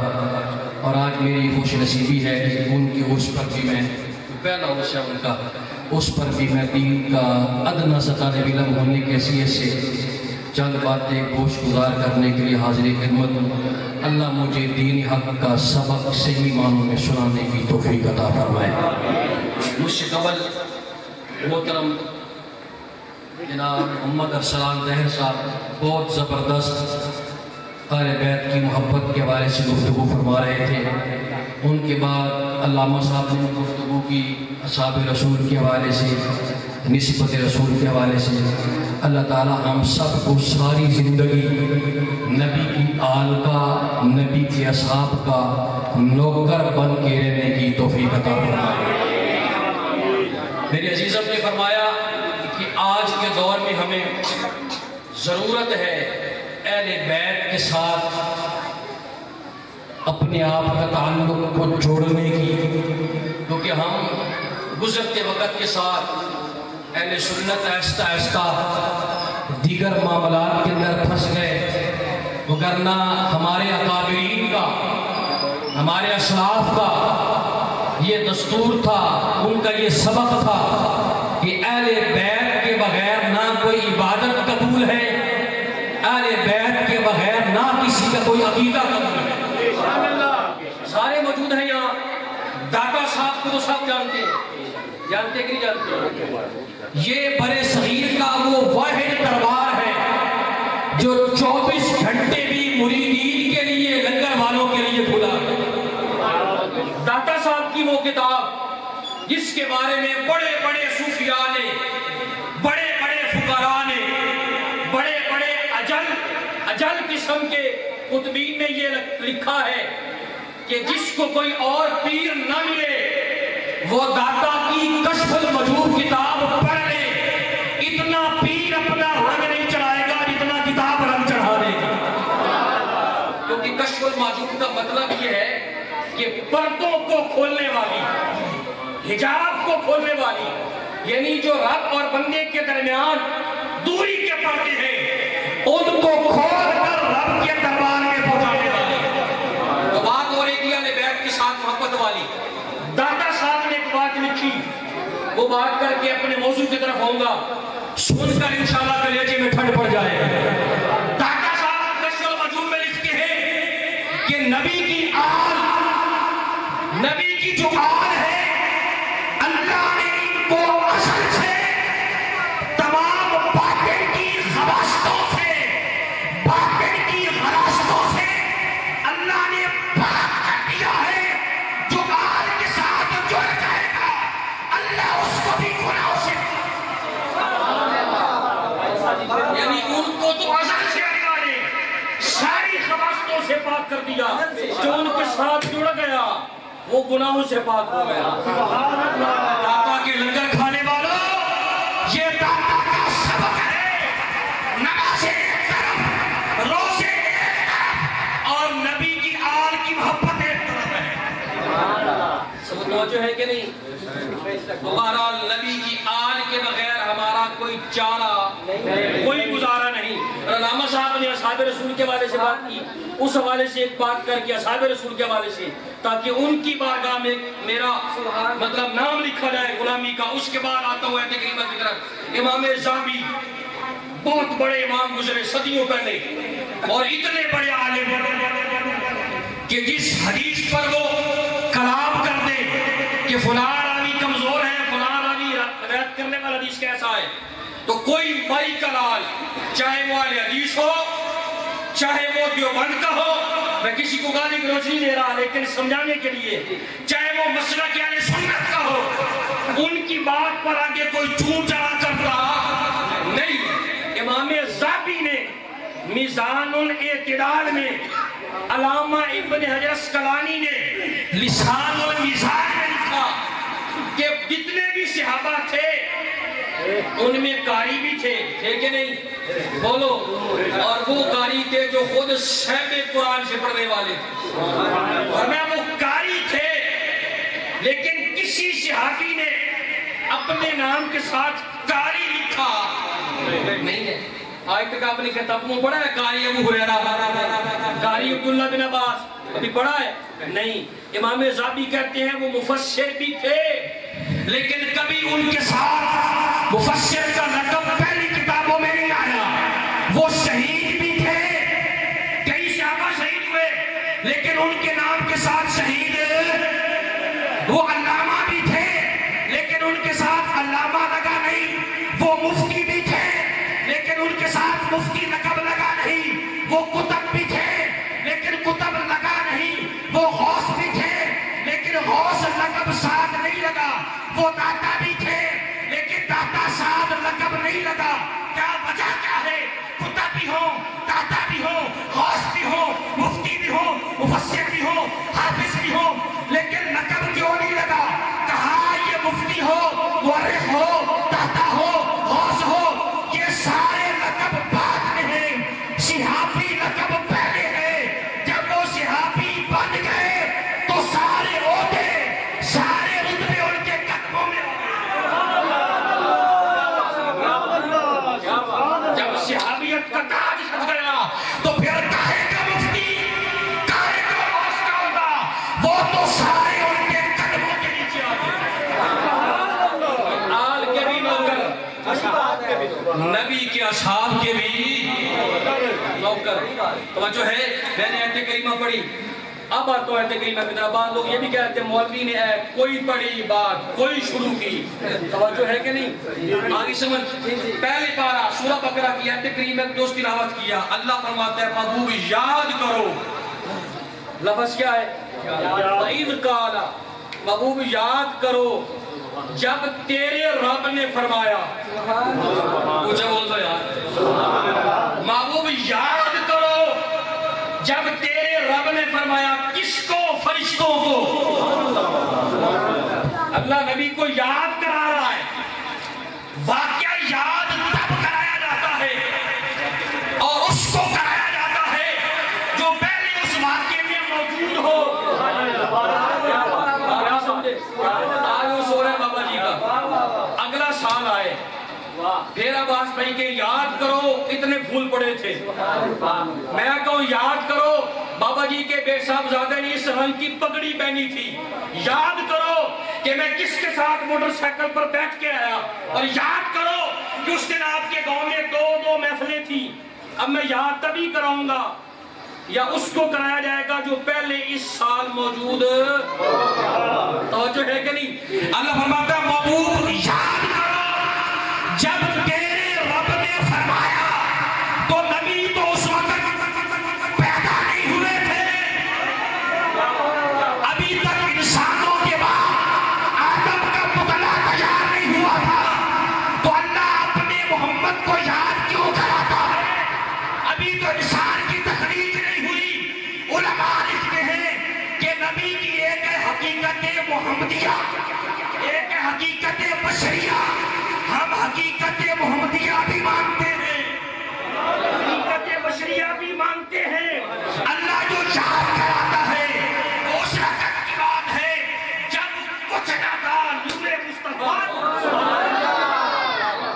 اور آج میری خوش نصیبی ہے کہ ان کی عرس پر بھی میں پہلا عرس ہے ان کا، اس پر بھی میں دین کا ادنا سا طالب علم ہونے کی حیثیت سے چند باتیں گوش گزار کرنے کے لیے حاضر خدمت ہوں۔ اللہ مجھے دین حق کا سبق صحیح معنوں میں سنانے کی توفیق عطا فرمائے۔ مجھ سے قبل محترم جناب محمد ارسلان طاہر صاحب بہت زبردست اہل بیت کی محبت کے حوالے سے گفتگو فرما رہے تھے۔ ان کے بعد علامہ صاحب نے گفتگو کی اصحاب رسول کے حوالے سے، نسبت رسول کے حوالے سے۔ اللہ تعالی ہم سب کو ساری زندگی نبی کی آل کا، نبی کے اصحاب کا نوکر بن کے رہنے کی توفیق عطا فرمائے۔ میرے عزیزوں نے فرمایا کہ آج کے دور میں ہمیں ضرورت ہے اہل بیت کے ساتھ اپنے آپ کا تعلق کو جوڑنے کی، کیونکہ ہم گزرتے وقت کے ساتھ اہل سنت آہستہ آہستہ دیگر معاملات کے اندر پھنس گئے، وگرنہ ہمارے اکابرین کا، ہمارے اسلاف کا یہ دستور تھا، ان کا یہ سبق تھا کہ اہل بیت کے بغیر نہ کوئی عبادت قبول ہے، اہل بیت کے بغیر نہ کسی کا کوئی عقیدہ قبول ہے۔ سارے موجود ہیں یہاں، داتا صاحب کو تو سب جانتے ہیں، جانتے کہ نہیں جانتے؟ یہ برے صغیر کا وہ واحد دربار ہے جو 24 گھنٹے بھی مریدین کے لیے، لنگر والوں کے لیے کھلا ہے۔ داتا صاحب کی وہ کتاب جس کے بارے میں بڑے بڑے صوفیاء نے، بڑے بڑے فقراء نے، بڑے بڑے اجل قسم کے قطبین نے یہ لکھا ہے کہ جس کو کوئی اور پیر نہ ملے وہ داتا کی کشف المجوب کتاب پڑھ لے، اتنا پیر اپنا رنگ نہیں چڑھائے گا جتنا کتاب رنگ چڑھا دے گا۔ کیونکہ کشف المجوب کا مطلب یہ ہے کہ پردوں کو کھولنے والی، حجاب کو کھولنے والی، یعنی جو رب اور بندے کے درمیان دوری کے پردے ہیں ان کو کھول کر رب کے دربار میں پہنچانے والی۔ تو بات ہو رہی تھی اہل بیت کے ساتھ محبت والی۔ داتا صاحب نے ایک بات لکھی، وہ بات کر کے اپنے موضوع کی طرف آؤں گا، سن کر انشاءاللہ کلیجے میں ٹھنڈ پڑ جائے گا۔ داتا صاحب کشف المجوب میں لکھتے ہیں کہ نبی کی آل، نبی کی جو آل ہے، اللہ نے ان کو اصل سے تمام باطن کی خواستوں سے، باطن کی خواستوں سے اللہ نے پاک کر دیا ہے۔ جو آل کے ساتھ جڑ جائے گا اللہ اس کو بھی گناہوں سے، یعنی ان کو تو اصل سے اللہ نے ساری خواستوں سے پاک کر دیا، جو ان کے ساتھ جڑ گیا وہ گناہوں سے پاک ہو گیا۔ داتا کے لنگر کھانے والوں، یہ داتا کا سبق ہے، نمازیں ایک طرف، روزے ایک طرف، اور نبی کی آل کی محبت ایک طرف ہے۔ سب توجہ ہے کہ نہیں؟ بہرحال نبی کی آل کے بغیر ہمارا کوئی چارہ، کوئی گزارا نہیں۔ علامہ صاحب نے اصحاب رسول کے حوالے سے بات کی، اس حوالے سے ایک بات کر کے اصحاب رسول کے حوالے سے، تاکہ ان کی بارگاہ میں میرا مطلب نام لکھا جائے غلامی کا۔ اس کے بعد آتا ہوا ہے تقریبا کی طرف امام زابی، بہت بڑے امام گزرے صدیوں پہلے، اور اتنے بڑے عالم کہ جس حدیث پر وہ کلام کر دے کہ فلاں راوی کمزور ہے، فلاں راوی روایت کرنے والا حدیث کیسا ہے، تو کوئی مائی کلال، چاہے وہ اہل حدیث ہو، چاہے وہ دیوبند کا ہو، میں کسی کو گالی گلوچ نہیں دے رہا لیکن سمجھانے کے لیے، چاہے وہ مسلک اہل سنت کا ہو، ان کی بات پر آگے کوئی چون چڑھا کرتا نہیں۔ امام زابی نے میزان الاعتدال میں، علامہ ابن حجر اسقلانی نے لسان المیزان میں لکھا کہ جتنے بھی صحابہ تھے ان میں قاری بھی تھے کہ نہیں؟ بولو، اور وہ قاری تھے جو خود صحیح قرآن سے پڑھنے والے تھے، ورنہ وہ قاری تھے، لیکن کسی صحابی نے اپنے نام کے ساتھ قاری لکھا نہیں ہے. آج تک آپ نے کتابوں میں پڑھا ہے قاری ابو ہریرہ، قاری عبداللہ بن عباس ابھی پڑھا ہے؟ نہیں. امام زابی کہتے ہیں وہ مفسر بھی تھے لیکن کبھی ان کے ساتھ مفسر کا لقب پہلی کتابوں میں نہیں آیا. وہ شہید بھی تھے، کئی صحابہ شہید ہوئے لیکن ان کے نام کے ساتھ شہید. وہ علامہ بھی تھے لیکن ان کے ساتھ علامہ لگا نہیں. وہ مفتی بھی تھے لیکن ان کے ساتھ مفتی لقب لگا نہیں. وہ کتب بھی تھے لیکن کتب لگا نہیں. وہ غوث بھی تھے لیکن غوث لقب ساتھ نہیں لگا. وہ داتا بھی تھے لیکن داتا ساتھ لقب نہیں لگا. کیا وجہ کیا ہے؟ کتب بھی ہو، داتا بھی ہو، غوث بھی ہو، مفتی بھی ہو، مفسر بھی ہو، حافظ بھی ہو، لیکن لقب کیوں نہیں لگا؟ کہا یہ مفتی ہو، مورخ ہو، داتا ہو، غوث ہو، یہ سارے لقب بعد میں ہیں. صحابی لقب پہلے ہے. جب وہ صحابی بن گئے تو سارے عہدے، سارے رتبے ان کے قدموں میں. جب صحابیت کا تاج سج گیا تو پھر کہے گا مفتی، کہے گا غوث کا عہدہ، وہ تو سارے ان کے قدموں کے نیچے آ گئے. آل کے بھی نوکر، نبی کے اصحاب کے بھی نوکر. توجہ ہے؟ میں نے آیت کریمہ پڑھی. اب تو آیت کریمہ کی طرح بعض لوگ یہ بھی کہتے ہیں مولوی نے کوئی پڑھی بات کوئی شروع کی. توجہ ہے کہ نہیں؟ آگے سمجھ. پہلی پارہ سورہ بقرہ کی آیت کریمہ جو اس تلاوت کیا، اللہ فرماتا ہے محبوب یاد کرو. لفظ کیا ہے؟ وَإِذْ قَالَ، محبوب یاد کرو جب تیرے رب نے فرمایا. مجھے بول دو یار. محبوب یاد کرو جب تیرے رب نے فرمایا. کس کو؟ فرشتوں کو. اللہ نبی کو یاد کرا رہا ہے. واقعہ یاد تب کرایا جاتا ہے اور اس کو کرایا جاتا ہے جو پہلے اس واقعے میں موجود ہو. آج وہ سو رہے بابا جی کا، اگلا سال آئے پھر عباس بھائی کے یاد کرو اتنے پھول پڑے تھے. میں کہوں یاد کرو بابا جی کے بے صاحبزادے نے اس رنگ کی پگڑی پہنی تھی. یاد کرو کہ میں کس کے ساتھ موٹر سائیکل پر بیٹھ کے آیا. اور یاد کرو کہ اس دن آپ کے گاؤں میں دو محفلیں تھیں. اب میں یاد تبھی کراؤں گا یا اس کو کرایا جائے گا جو پہلے اس سال موجود. توجہ ہے کہ نہیں؟ اللہ فرماتا ہے محبوب یاد کرو جب تیرے رب نے فرمایا. تو نبی تو اس وقت پیدا نہیں ہوئے تھے. ابھی تک انسانوں کے بعد آدم کا پتلا تیار نہیں ہوا تھا. تو اللہ اپنے محمد کو یاد کیوں کراتا ہے؟ ابھی تو انسان کی تخلیق نہیں ہوئی. علماء لکھتے ہیں کہ نبی کی ایک ہے حقیقت محمدیہ، ایک ہے حقیقت بشریہ. ہم حقیقت محمدیہ بھی مانتے ہیں، حقیقت بشریہ بھی مانتے ہیں. اللہ جو یاد کراتا ہے وہ اس وقت کی بات ہے جب کچھ نہ تھا. نور مصطفیٰ،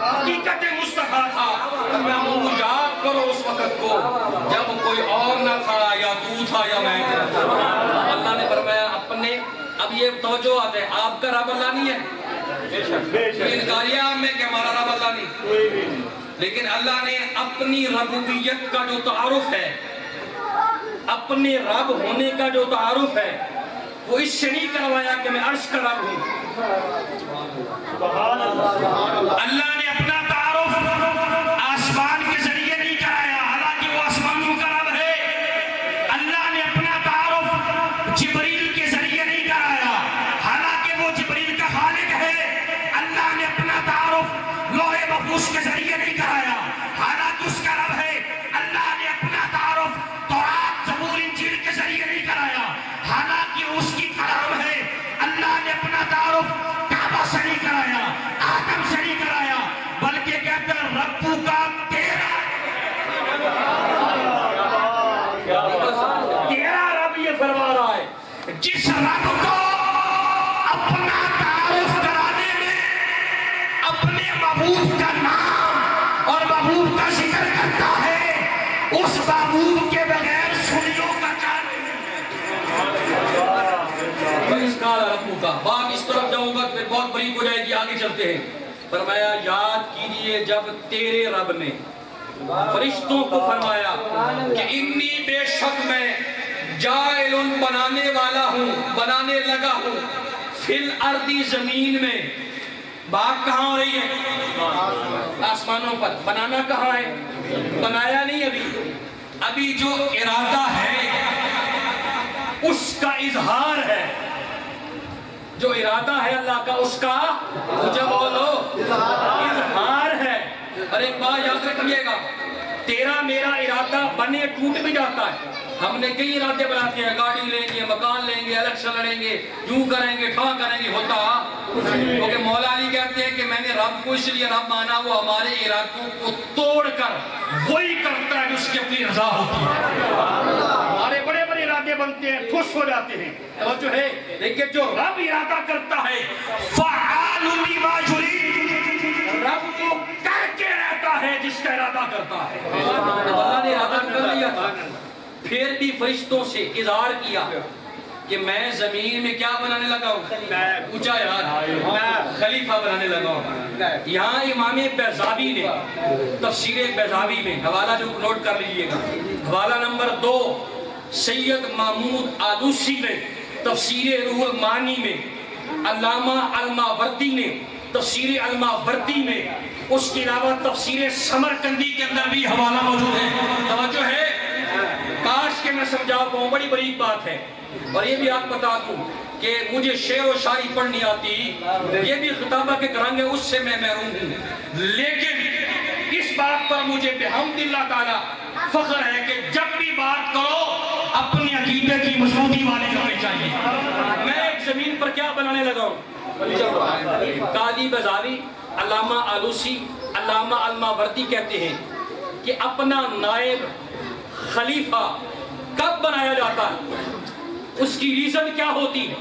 حقیقت مصطفیٰ تھا. محبوب یاد کرو اس وقت کو جب کوئی اور نہ تھا، یا تو تھا یا میں تھا. اللہ نے فرمایا اپنے. اب یہ توجہ آتے ہیں، آپ کا رب اللہ نہیں ہے. انکاریہ میں کہ ہمارا رب اللہ نہیں، لیکن اللہ نے اپنی ربوبیت کا جو تعارف ہے، اپنے رب ہونے کا جو تعارف ہے، وہ اس سے نہیں کروایا کہ میں عرش کا رب ہوں. اللہ نے اپنا تعارف آسمان کے ذریعے نہیں کرایا، حالانکہ وہ آسمانوں کا رب ہے. اللہ نے اپنا تعارف جبریل کے ذریعے نہیں کرایا، حالانکہ وہ جبریل کا خالق ہے. اللہ نے اپنا تعارف لوح محفوظ کے ذریعے نہیں کرایا، حالانکہ اس کا رب ہے. اللہ نے اپنا تعارف تورات، زبور، انجیل کے ذریعے نہیں کرایا، حالانکہ اس کی کلام ہے. اللہ نے اپنا تعارف کعبہ سے نہیں کرایا، آدم سے نہیں کرایا، بلکہ کہتے ہیں ربو کا تیرا رب یہ فرما رہا ہے. جس رب کو اپنا تعارف کرانے میں اور محبوب کا ذکر کرتا ہے، اس محبوب کے بغیر سنیوں کا کام اس کا ربو کا باپ اس طرف جاؤں گا پھر بہت بریک ہو جائے گی، آگے چلتے ہیں۔ فرمایا یاد کیجئے جب تیرے رب نے فرشتوں کو فرمایا کہ انی بے شک میں جائل بنانے والا ہوں، بنانے لگا ہوں، فی الارض زمین میں، بات کہاں ہو رہی ہے؟ آسمانوں پر۔ بنانا کہاں ہے؟ بنایا نہیں ابھی جو ارادہ ہے اس کا اظہار ہے، جو ارادہ ہے اللہ کا اس کا مجھے بولو اظہار ہے۔ اور ایک بات یاد رکھیے گا، تیرا میرا ارادہ بنے ٹوٹ بھی جاتا ہے۔ ہم نے کئی ارادے بناتے ہیں، گاڑی لیں گے، مکان لیں گے، الیکشن لڑیں گے، یوں کریں گے، ٹھاں کریں گے، ہوتا کیونکہ مولا علی کہتے ہیں کہ میں نے رب کو اس لیے رب مانا، وہ ہمارے ارادوں کو توڑ کر وہی کرتا ہے جس کی اپنی رضا ہوتی ہے۔ ہمارے بڑے بڑے ارادے بنتے ہیں، خوش ہو جاتے ہیں، توجہ ہے، لیکن جو رب ارادہ کرتا ہے فعال لما یرید، رب کو کر کے رہتا ہے جس کا ارادہ کرتا ہے۔ اللہ نے ارادہ کر لیا تھا، پھر بھی فرشتوں سے اظہار کیا کہ میں زمین میں کیا بنانے لگا ہوں؟ پوچھا یار، میں خلیفہ بنانے لگا ہوں۔ یہاں امام بیضاوی نے تفسیر بیضاوی میں حوالہ جو نوٹ کر لیجئے گا، حوالہ نمبر 2، سید محمود آلوسی نے تفسیر روح المعانی میں، علامہ الماوردی نے تفسیر الماوردی میں، اس کے علاوہ تفسیر سمرقندی کے اندر بھی حوالہ موجود ہے۔ توجہ ہے، کاش کہ میں سمجھا پاؤں، بڑی بڑی بات ہے۔ اور یہ بھی آپ بتا دوں کہ مجھے شعر و شاعری پڑھنی آتی، یہ بھی خطابہ کے کرنگ ہے، اس سے میں محروم ہوں، لیکن اس بات پر مجھے بحمد اللہ تعالی فخر ہے کہ جب بھی بات کرو اپنی عقیدے کی مضبوطی والے ہونی چاہیے۔ میں ایک زمین پر کیا بنانے لگا ہوں؟ قاضی بیضاوی، علامہ آلوسی، علامہ الماوردی کہتے ہیں کہ اپنا نائب خلیفہ کب بنایا جاتا ہے، اس کی ریزن کیا ہوتی ہے،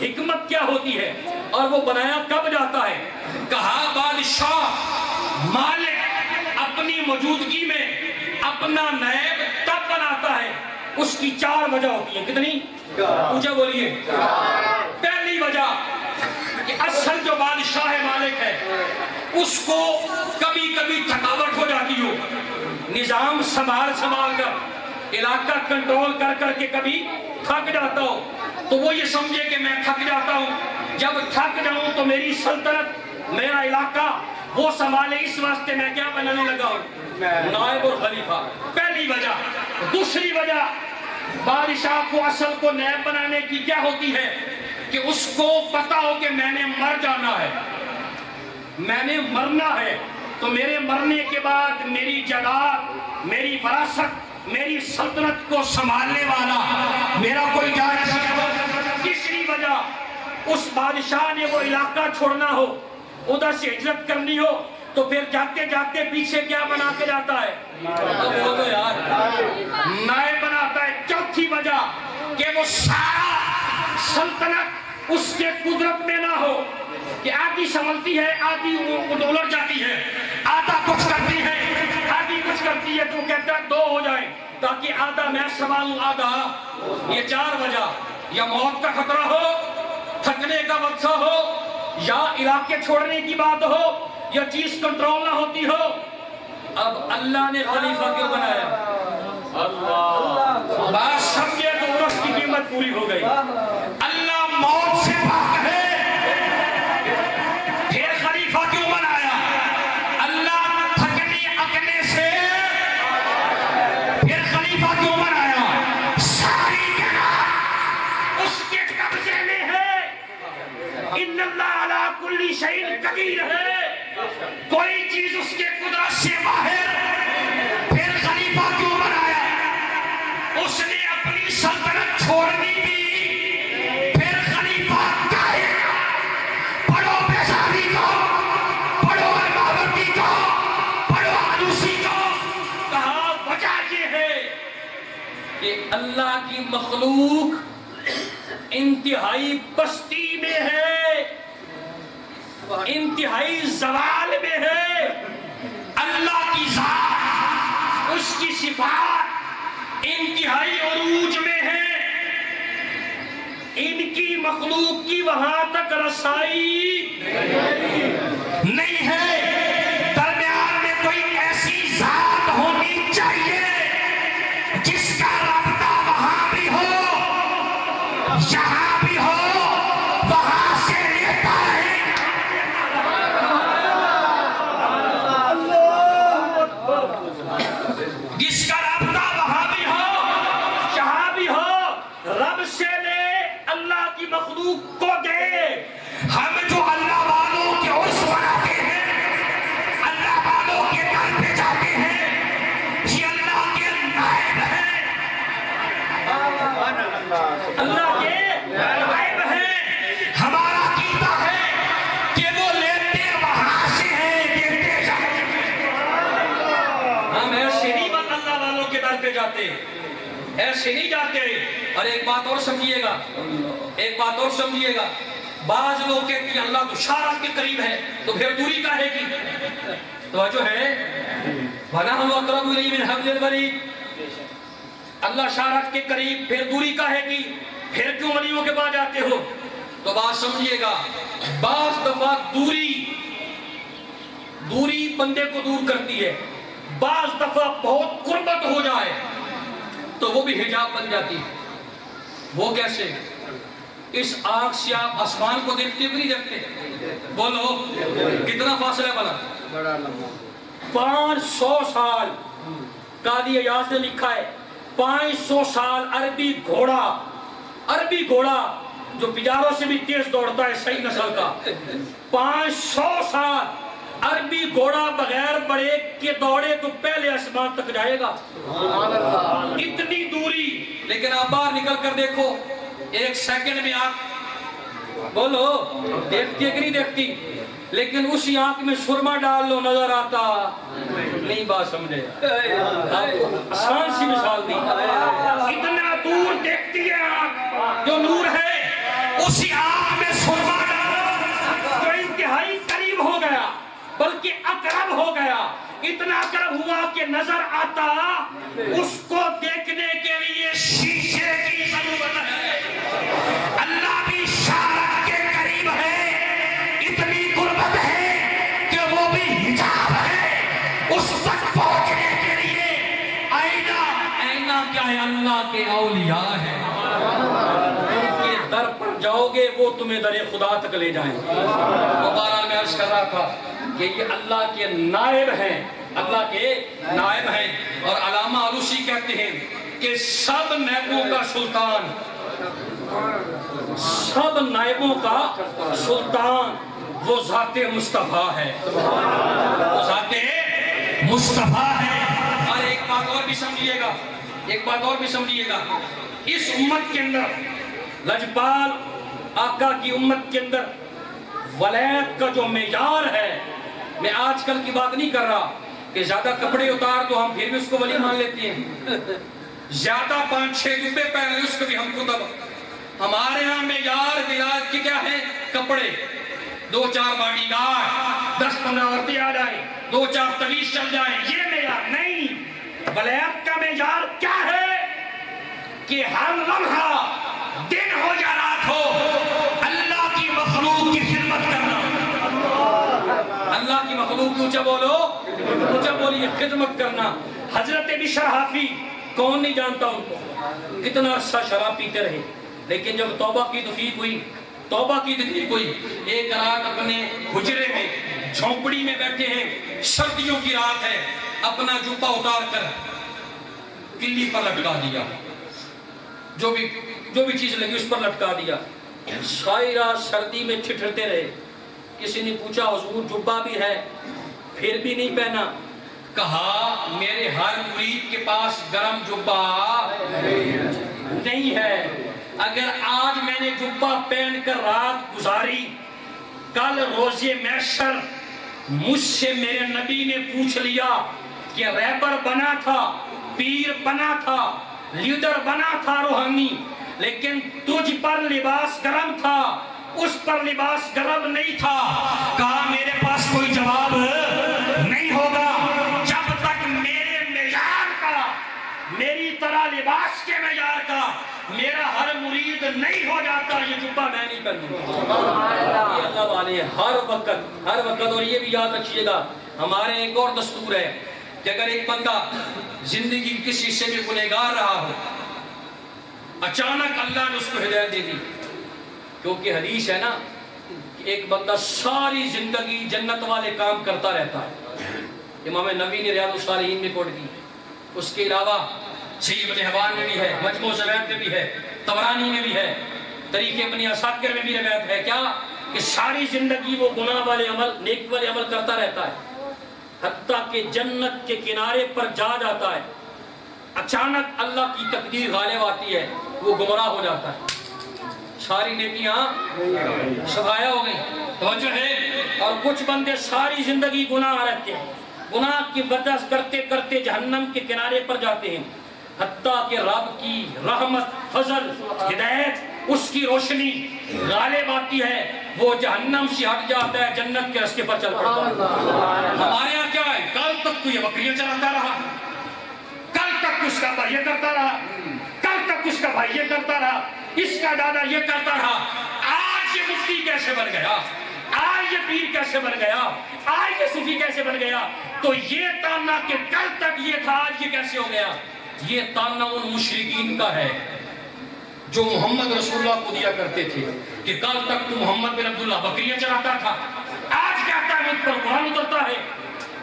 حکمت کیا ہوتی ہے، اور وہ بنایا کب جاتا ہے؟ کہا بادشاہ مالک اپنی موجودگی میں اپنا نائب تب بناتا ہے، اس کی 4 وجہ ہوتی ہیں۔ کتنی؟ پوچھا بولیے۔ پہلی وجہ کہ اصل جو بادشاہ مالک ہے اس کو کبھی کبھی تھکاوٹ ہو جاتی ہو، نظام سنبھال کر، علاقہ کنٹرول کر کے کبھی تھک جاتا ہو، تو وہ یہ سمجھے کہ میں تھک جاتا ہوں، جب تھک جاؤں تو میری سلطنت، میرا علاقہ وہ سنبھالے، اس واسطے میں کیا بنانے لگا ہوں؟ نائب اور خلیفہ۔ پہلی وجہ۔ دوسری وجہ، بادشاہ کو اصل کو نائب بنانے کی کیا ہوتی ہے کہ اس کو پتا ہو کہ میں نے مر جانا ہے، میں نے مرنا ہے، تو میرے مرنے کے بعد میری جائیداد، میری وراثت، میری سلطنت کو سنبھالنے والا میرا کوئی جانشین ہو۔ تیسری وجہ، اس بادشاہ نے وہ علاقہ چھوڑنا ہو، ادھر سے ہجرت کرنی ہو، تو پھر جاتے جاتے پیچھے کیا بنا کے جاتا ہے؟ نائب بناتا ہے۔ چوتھی وجہ کہ وہ سارا سلطنت اس کے قدرت میں نہ ہو، کہ آدھی سنبھلتی ہے، آدھی الٹ جاتی ہے، آدھا کچھ کرتی ہے، آدھی کچھ کرتی ہے، تو کہتا ہے 2 ہو جائیں تاکہ آدھا میں سنبھالوں آدھا۔ یہ 4 وجہ، یا موت کا خطرہ ہو، تھکنے کا وقت ہو، یا علاقے چھوڑنے کی بات ہو، یا چیز کنٹرول نہ ہوتی ہو۔ اب اللہ نے خلیفہ کیوں بنایا؟ بات سمجھے تو عرف کی قیمت پوری ہو گئی۔ اللہ موت سے پاک ہے، پھر خلیفہ کیوں بنایا؟ اللہ تھکنے اکنے سے، پھر خلیفہ کیوں بنایا؟ ساری جناب اس کے قبضے میں ہے، ان اللہ علی کل شیء قدیر ہے، کوئی چیز اس کے قدرت سے باہر۔ پھر خلیفہ کیوں بنایا؟ اس نے اپنی سلطنت چھوڑنی بھی، پھر خلیفہ کہے پڑھو بیضاوی کو، پڑھو الماوردی کو، پڑھو آلوسی کو، کہا وجہ یہ ہے کہ اللہ کی مخلوق انتہائی پستی میں ہے، انتہائی زوال میں ہے، اللہ صفات انتہائی عروج میں ہیں، ان کی مخلوق کی وہاں تک رسائی نہیں ہے۔ درمیان میں کوئی ایسی ذات ہونی چاہیے جس کا رابطہ وہاں بھی ہو یہاں بھی ہو، وہاں سے لیتا ہے۔ جس کا رابطہ وہاں بھی ہو یہاں بھی ہو، رب سے لے اللہ کی مخلوق کو دے۔ ہم جو اللہ والوں کے عرص بناتے ہیں، اللہ والوں کے در پہ جاتے ہیں، یہ اللہ کے نائب ہیں، اللہ کے نائب ہیں۔ ہمارا عقیدہ ہے کہ وہ لیتے وہاں سے ہیں، دیتے جاتے ہیں۔ ہم ایسے نہیں بس اللہ والوں کے در پہ جاتے، ایسے نہیں جاتے۔ اور ایک بات اور سمجھیے گا، ایک بات اور سمجھیے گا، بعض لوگ کہتے ہیں اللہ تو شارعت کے قریب ہے تو پھر دوری کاہے کی؟ توجہ ہے؟ وَنَحْنُ أَقْرَبُ إِلَيْهِ مِنْ حَبْلِ الْوَرِيدِ، اللہ شارعت کے قریب، پھر دوری کاہے کی؟ پھر کیوں ولیوں کے پاس جاتے ہو؟ تو بات سمجھیے گا، بعض دفعہ دوری بندے کو دور کرتی ہے، بعض دفعہ بہت قربت ہو جائے تو وہ بھی حجاب بن جاتی ہے۔ وہ کیسے؟ اس آنکھ سے آپ آسمان کو دیکھتے بھی نہیں دیکھتے؟ بولو کتنا فاصلہ بنا؟ 500 سال قاضی ایاز نے لکھا ہے، 500 سال عربی گھوڑا جو پجاروں سے بھی تیز دوڑتا ہے، صحیح نسل کا، 500 سال عربی گھوڑا بغیر بریک کے دوڑے تو پہلے آسمان تک جائے گا۔ اتنی دوری، لیکن آپ باہر نکل کر دیکھو، ایک سیکنڈ میں آپ بولو دیکھتی ہے کہ نہیں دیکھتی؟ لیکن اسی آنکھ میں سرما ڈال لو، نظر آتا نہیں۔ بات سمجھے؟ آسان سی مثال دی، اتنا دور دیکھتی ہے آنکھ، جو نور ہے اسی آنکھ میں سرما ڈالو جو انتہائی قریب ہو گیا، بلکہ اقرب ہو گیا، اتنا اقرب ہوا کہ نظر آتا، اس کو دیکھنے کے لیے شیشے کی ضرورت ہے۔ اللہ بھی شارعت کے قریب ہے، اتنی قربت ہے کہ وہ بھی حجاب ہے، اس تک پہنچنے کے لیے آئینہ کیا ہے؟ اللہ کے اولیاء ہے، ان کے در پر جاؤ گے وہ تمہیں در خدا تک لے جائیں۔ مبارک میں عرض کر رہا تھا کہ یہ اللہ کے نائب ہیں، اللہ کے نائب ہیں۔ اور علامہ علوسی کہتے ہیں کہ سب نائبوں کا سلطان، سب نائبوں کا سلطان وہ ذات مصطفیٰ ہے، وہ ذات مصطفیٰ ہے۔ اور ایک بات اور بھی سمجھیے گا، ایک بات اور بھی سمجھیے گا، اس امت کے اندر، لجپال آقا کی امت کے اندر ولایت کا جو معیار ہے، میں آج کل کی بات نہیں کر رہا کہ زیادہ کپڑے اتار تو ہم پھر بھی اس کو ولی مان لیتے ہیں، زیادہ 5-6 جبے پہنے اس کو بھی ہم کو تب۔ ہمارے ہاں معیار ولایت کے کیا ہے؟ کپڑے، 2-4 باڈی گارڈ، 10-15 عورتیں آ جائیں، 2-4 طویل چل جائیں، یہ معیار نہیں۔ ولایت کا معیار کیا ہے؟ کہ ہر لمحہ دن ہو یا رات ہو اللہ کی مخلوق کی خدمت کرنا، اللہ کی مخلوق اونچا بولو، اونچا بولیے، خدمت کرنا۔ حضرت بشر حافی، کون نہیں جانتا ان کو، کتنا عرصہ شراب پیتے رہے، لیکن جب توبہ کی توفیق ہوئی، توبہ کی توفیق ہوئی، ایک رات اپنے حجرے میں جھونپڑی میں بیٹھے ہیں، سردیوں کی رات ہے، اپنا جوتا اتار کر کلی پر لٹکا دیا، جو بھی چیز لگی اس پر لٹکا دیا، ساری رات سردی میں ٹھٹھرتے رہے۔ کسی نے پوچھا حضور جبہ بھی ہے، پھر بھی نہیں پہنا؟ کہا میرے ہر مرید کے پاس گرم جبہ نہیں ہے، اگر آج میں نے جبہ پہن کر رات گزاری، کل روز محشر مجھ سے میرے نبی نے پوچھ لیا کہ رہبر بنا تھا، پیر بنا تھا، لیڈر بنا تھا روحانی، لیکن تجھ پر لباس گرم تھا، اس پر لباس گرم نہیں تھا۔ کہا میرے پاس کوئی جواب نہیں ہوگا جب تک میرے معیار کا لباس کے معیار کا میرا ہر مرید نہیں ہو جاتا یہ جبہ میں نہیں پہنوں گا۔ یہ اللہ والے ہر وقت اور یہ بھی یاد رکھیے گا ہمارے ایک اور دستور ہے کہ اگر ایک بندہ زندگی کسی حصے میں گنہگار رہا ہو اچانک اللہ نے اس کو ہدایت دے دی، کیونکہ حدیث ہے نا کہ ایک بندہ ساری زندگی جنت والے کام کرتا رہتا ہے، امام نووی نے ریاض الصالحین میں کوٹ کی، اس کے علاوہ صحیح ابن حبان میں بھی ہے، مجموع الزوائد میں بھی ہے، طبرانی میں بھی ہے، طریق ابن عساکر میں بھی روایت ہے کیا کہ ساری زندگی وہ گناہ والے عمل نیک والے عمل کرتا رہتا ہے، حتیٰ کہ جنت کے کنارے پر جا جاتا ہے، اچانک اللہ کی تقدیر غالب آتی ہے، وہ گمراہ ہو جاتا ہے، ساری نیکیاں سفایا ہو گئی۔ توجہ ہے، اور کچھ بندے ساری زندگی گناہ رہتے ہیں، گناہ کی وجہ کرتے کرتے جہنم کے کنارے پر جاتے ہیں، حتیٰ کہ رب کی رحمت، فضل، ہدایت، اس کی روشنی غالب آتی ہے، وہ جہنم سے ہٹ جاتا ہے، جنت کے راستے پر چل پڑتا ہے۔ ہمارے یہاں کیا ہے، کل تک تو یہ بکریاں چلاتا رہا، کل تک اس کا بھائی یہ کرتا رہا، کل تک اس کا بھائی یہ کرتا رہا، اس کا دادا یہ کرتا رہا، آج یہ مفتی کیسے بن گیا، آج یہ پیر کیسے بن گیا، آج یہ صوفی کیسے بن گیا، تو یہ تانا کہ کل تک یہ تھا آج یہ کیسے ہو گیا، یہ تانا ان مشرکین کا ہے جو محمد رسول اللہ کو دیا کرتے تھے کہ کل تک تو محمد بن عبداللہ بکریاں چلاتا تھا، آج کہتا ہے مجھ پر قرآن اترتا ہے،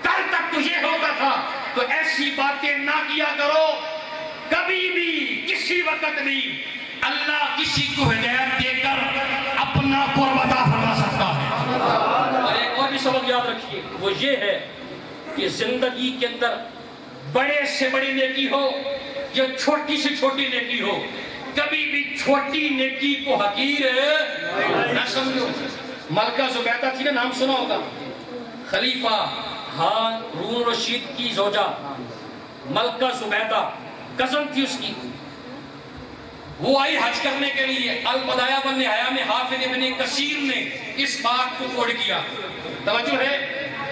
کل تک تو یہ ہوتا تھا۔ تو ایسی باتیں نہ کیا کرو، کبھی بھی کسی وقت بھی اللہ کسی کو ہدایت دے کر اپنا قرب عطا فرما سکتا ہے۔ اور ایک اور بھی سبق یاد رکھیے، وہ یہ ہے کہ زندگی کے اندر بڑے سے بڑی نیکی ہو یا چھوٹی سے چھوٹی نیکی ہو، کبھی بھی چھوٹی نیکی کو حقیر نہ سمجھو۔ ملکہ زبیدہ تھی نا، نام سنا ہوگا، خلیفہ ہارون رشید کی زوجہ ملکہ زبیدہ، کزن تھی اس کی، وہ آئی حج کرنے کے لیے، البدایہ والنہایہ میں حافظ ابن کثیر نے اس بات کو کوڈ کیا، توجہ ہے،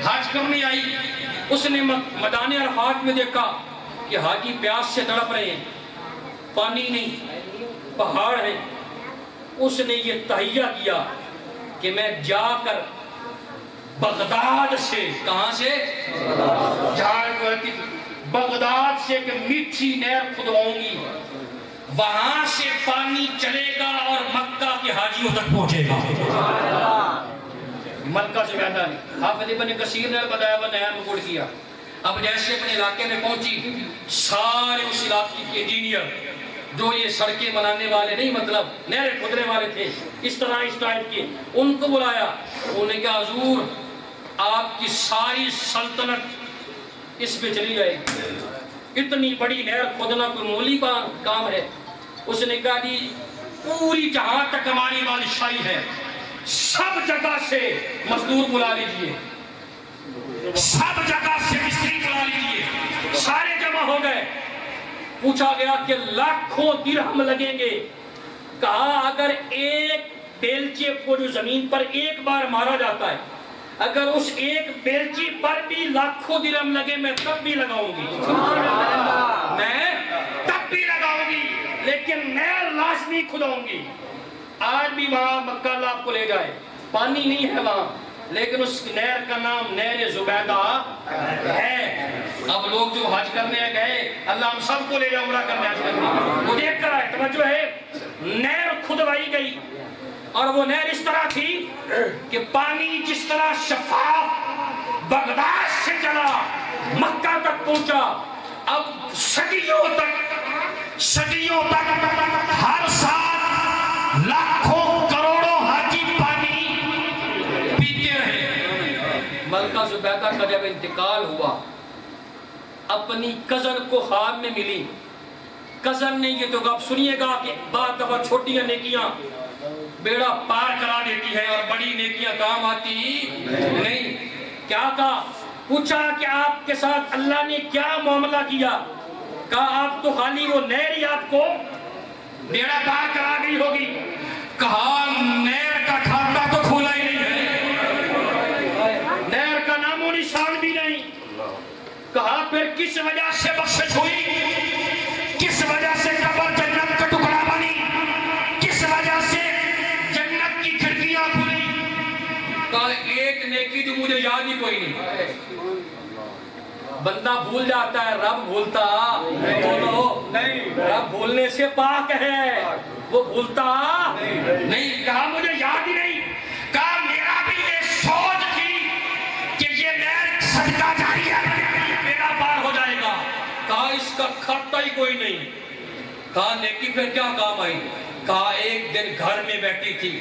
حج کرنے آئی، اس نے میدان عرفات میں دیکھا کہ حاجی پیاس سے تڑپ رہے ہیں، پانی نہیں، پہاڑ ہے، اس نے یہ تہیہ کیا کہ میں جا کر بغداد سے، کہاں سے؟ بغداد سے کہ میٹھی نہر کھدواؤں گی، وہاں سے پانی چلے گا اور مکہ کے حاجیوں تک پہنچے گا۔ ملکہ زبیدہ نے، حافظ ابن کثیر نے البدایہ والنہایہ میں کوڈ کیا۔ اب جیسے اپنے علاقے میں پہنچی، سارے اس علاقے کے انجینئر جو یہ سڑکیں بنانے والے نہیں، مطلب نہریں کھودنے والے تھے، اس طرح اس ٹائپ کے، ان کو بلایا، انہوں نے کہا حضور آپ کی ساری سلطنت اس پہ چلی جائے گی، اتنی بڑی نہر کھودنا کوئی معمولی کام ہے؟ اس نے کہا جی پوری جہاں تک ہماری بادشاہی ہے، سب جگہ سے مزدور بلا لیجئے، سب جگہ سے مستری بلا لیجئے، سارے جمع ہو گئے، پوچھا گیا کہ لاکھوں درہم لگیں گے، کہا اگر ایک بیلچے کو جو زمین پر ایک بار مارا جاتا ہے، اگر اس ایک بیلچی پر بھی لاکھوں درہم لگے میں تب بھی لگاؤں گی، میں تب بھی لگاؤں گی، لیکن نہر لازمی کھداؤں گی۔ آج بھی وہاں مکہ اللہ آپ کو لے جائے، پانی نہیں ہے وہاں، لیکن اس نہر کا نام نہر زبیدہ ہے۔ اب لوگ جو حج کرنے گئے، اللہ ہم سب کو لے جائے عمرہ کرنے، حج کرنے، وہ دیکھ کر آئے، توجہ ہے، نہر کھدوائی گئی، اور وہ نہر اس طرح تھی کہ پانی جس طرح شفاف بغداد سے چلا مکہ تک پہنچا، اب صدیوں تک ہر سال لاکھوں کروڑوں حاجی پانی پیتے رہے۔ ملکہ زبیدہ کا جب انتقال ہوا، اپنی کزن کو خواب میں ملی، کزن نے یہ تو اب سنیے گا کہ بعض دفعہ چھوٹیاں نیکیاں بیڑا پار کرا دیتی ہے اور بڑی نیکیاں کام آتی نہیں، کیا کہا؟ پوچھا کہ آپ کے ساتھ اللہ نے کیا معاملہ کیا؟ کہا آپ تو خالی وہ نہر ہی آپ کو بیڑا پار کرا گئی ہوگی۔ کہا نہر کا کھاتا تو کھولا ہی نہیں ہے، نہر کا نام و نشان بھی نہیں۔ کہا پھر کس وجہ سے بخشش ہوئی، کس وجہ یاد ہی کوئی نہیں. بندہ بھول جاتا ہے, رب بھولتا بولو نہیں. رب بھولنے سے پاک ہے, وہ بھولتا نہیں. کہا مجھے یاد ہی نہیں. کہا میرا بھی یہ سوچ تھی کہ یہ میں صدقہ جاری ہے, میرا پار ہو جائے گا. کہا اس کا کھاتا ہی کوئی نہیں. کہا نیکی پھر کیا کام آئی؟ کہا ایک دن گھر میں بیٹھی تھی,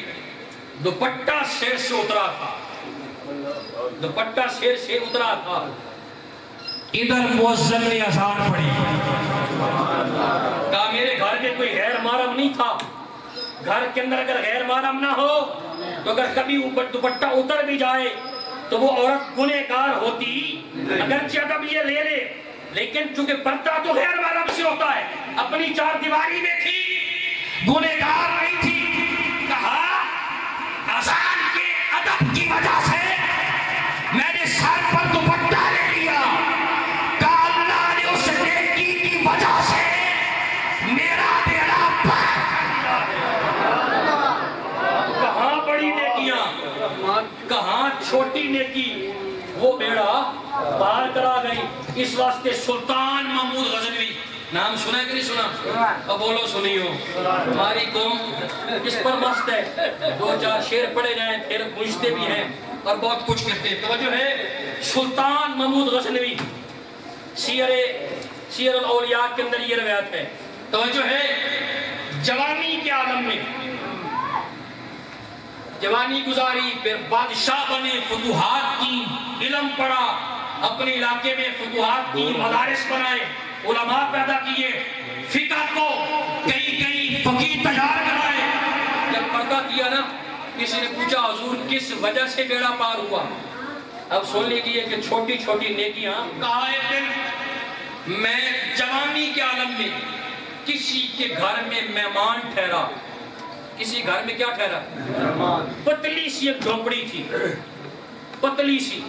دوپٹہ سر سے اترا تھا, دوپٹہ سر سے اترا تھا, ادھر مؤذن نے اذان پڑھی. کہا میرے گھر میں کوئی غیر محرم نہیں تھا. گھر کے اندر اگر غیر محرم نہ ہو تو اگر کبھی اوپر دوپٹہ اتر بھی جائے تو وہ عورت گنہگار ہوتی, اگرچہ ادب یہ لے لے, لیکن چونکہ پردہ تو غیر محرم سے ہوتا ہے, اپنی چار دیواری میں تھی, گنہگار نہیں تھی. کہا اذان کے ادب کی وجہ سے میں نے سر پر دوپٹہ لے لیا. کہا اللہ نے اس نیکی کی وجہ سے میرا بیڑا پار. کہاں بڑی نیکیاں, کہاں چھوٹی نیکی, وہ بیڑا پار کرا گئی. اس واسطے سلطان محمود غزنوی, نام سنا ہے کہ نہیں سنا؟ اب بولو سنی ہو. ہماری قوم اس پر مست ہے, دو چار شعر پڑھے جائیں پھر گونجتے بھی ہیں اور بہت کچھ کرتے ہیں. توجہ ہے, سلطان محمود غزنوی سیر الاولیاء کے اندر یہ روایت ہے. توجہ ہے, جوانی کے عالم میں جوانی گزاری, پھر بادشاہ بنے, فتوحات کی, علم پڑھا, اپنے علاقے میں فتوحات کی, مدارس بنائے, علماء پیدا کیے, فقہ کو کئی فقیہ تیار کرائے. جب پردہ کیا نا, کسی نے پوچھا حضور کس وجہ سے بیڑا پار ہوا؟ اب سن لیجیے کہ چھوٹی چھوٹی نیکیاں. کہا ایک دن میں جوانی کے عالم میں کسی کے گھر میں مہمان ٹھہرا. کسی گھر میں کیا ٹھہرا؟ پتلی سی ایک جھونپڑی تھی, پتلی سی,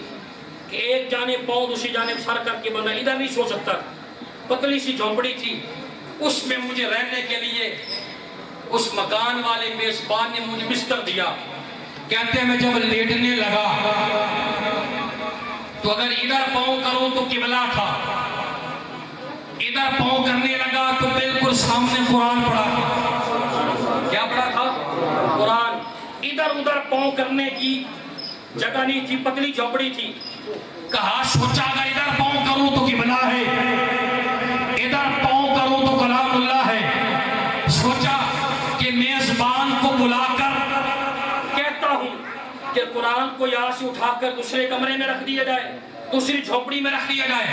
کہ ایک جانب پاؤں دوسری جانب سر کر کے بندہ ادھر نہیں سو سکتا. پتلی سی جھونپڑی تھی, اس میں مجھے رہنے کے لیے اس مکان والے میزبان نے مجھے بستر دیا. کہتے ہیں میں جب لیٹنے لگا تو اگر ادھر پاؤں کروں تو قبلہ تھا, ادھر پاؤں کرنے لگا تو بالکل سامنے قرآن پڑھا تھا. کیا پڑھا تھا؟ قرآن. ادھر ادھر پاؤں کرنے کی جگہ نہیں تھی, پتلی جھونپڑی تھی. کہا سوچا اگر ادھر پاؤں کروں تو قبلہ ہے, ادھر پاؤں کروں تو کلام اللہ ہے. سوچا کہ میزبان کو بلا کر کہتا ہوں کہ قرآن کو یہاں سے اٹھا کر دوسرے کمرے میں رکھ دیا جائے, دوسری جھونپڑی میں رکھ دیا جائے.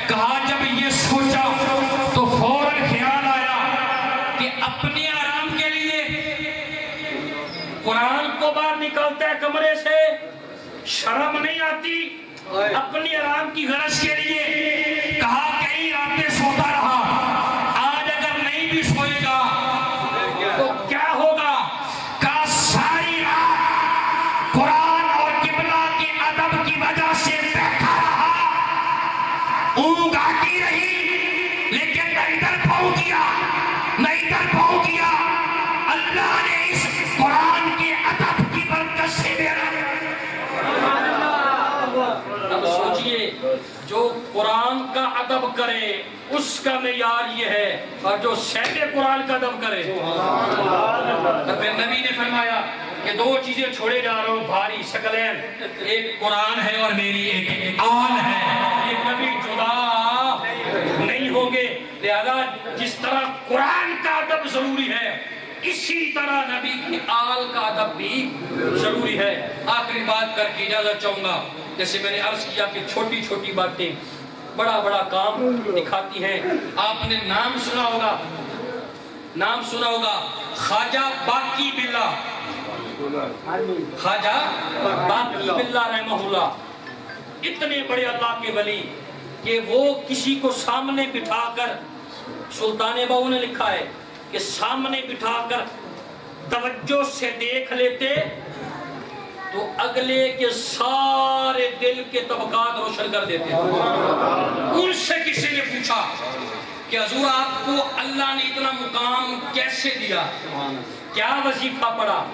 کہا جب یہ سوچا تو فوراً خیال آیا کہ اپنے آرام کے لیے قرآن کو باہر نکلتا ہے کمرے سے, شرم نہیں آتی اپنی آرام کی غرض کے لیے. کہا کئی راتیں سوتا رہا, آج اگر نہیں بھی سوئے گا تو کیا ہوگا؟ کہا ساری رات قرآن اور قبلہ کے ادب کی وجہ سے بیٹھا رہا, اونگ آتی رہی, لیکن نہ ادھر پاؤں کیا نہ ادھر پاؤں کیا. اللہ نے اس قرآن کے ادب کی برکت سے میرا. اب سوچئے, جو قرآن کا ادب کرے اس کا معیار یہ ہے, اور جو سیدے قرآن کا ادب کرے. پھر نبی نے فرمایا کہ دو چیزیں چھوڑے جا رہا ہوں بھاری ثقلین, ایک قرآن ہے اور میری ایک آل ہے, یہ کبھی جدا نہیں ہوں گے. لہذا جس طرح قرآن کا ادب ضروری ہے, اسی طرح نبی کی آل کا ادب بھی ضروری ہے. آخری بات کر کے اجازت چاہوں گا. جیسے میں نے عرض کیا کہ چھوٹی چھوٹی باتیں بڑا بڑا کام دکھاتی ہیں. آپ نے نام سنا ہوگا, نام سنا ہوگا خواجہ باقی باللہ, خواجہ باقی باللہ رحمہ اللہ. اتنے بڑے اللہ کے ولی کہ وہ کسی کو سامنے بٹھا کر, سلطان باہو نے لکھا ہے کہ سامنے بٹھا کر توجہ سے دیکھ لیتے تو اگلے کے سارے دل کے طبقات روشن کر دیتے. ان سے کسی نے پوچھا کہ حضور آپ کو اللہ نے اتنا مقام کیسے دیا, کیا وظیفہ پڑھا,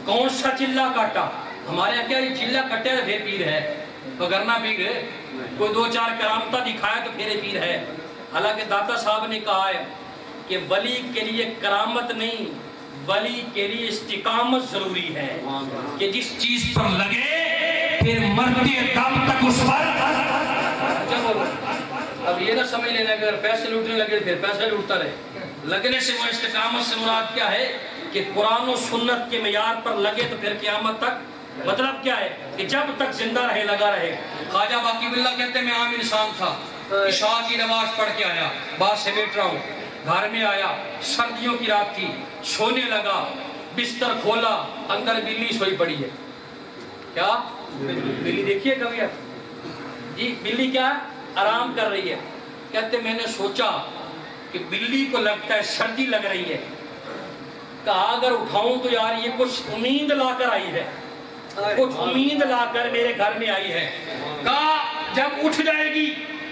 کون سا چلہ کاٹا, ہمارے یہاں کیا یہ چلا کٹے تو پھر پیر ہے، وگرنہ پیر ہے کوئی دو چار کرامتہ دکھائے تو پھر پیر ہے۔ حالانکہ داتا صاحب نے کہا ہے کہ ولی کے لیے کرامت نہیں، ولی کے لیے استقامت ضروری ہے کہ جس چیز پر لگے پھر مرتے دم تک اس پر۔ اب یہ نہ سمجھ لینا کہ اگر پیسے لوٹنے لگے پھر پیسے لوٹتا رہے، لگنے سے وہ استقامت سے مراد کیا ہے کہ قرآن و سنت کے معیار پر لگے تو پھر قیامت تک۔ مطلب کیا ہے کہ جب تک زندہ رہے لگا رہے۔ خواجہ باقی باللہ کہتے ہیں میں عام انسان تھا، عشاء کی نماز پڑھ کے آیا، بعد سے بیٹھ رہا ہوں، گھر میں آیا، سردیوں کی رات تھی، سونے لگا، بستر کھولا، اندر بلی سوئی پڑی ہے۔ کیا بلی دیکھیے کبھی آپ؟ جی بلی کیا آرام کر رہی ہے۔ کہتے میں نے سوچا کہ بلی کو لگتا ہے سردی لگ رہی ہے، کہا اگر اٹھاؤں تو یار یہ کچھ امید لا کر آئی ہے، کچھ امید لا کر میرے گھر میں آئی ہے۔ کہا جب اٹھ جائے گی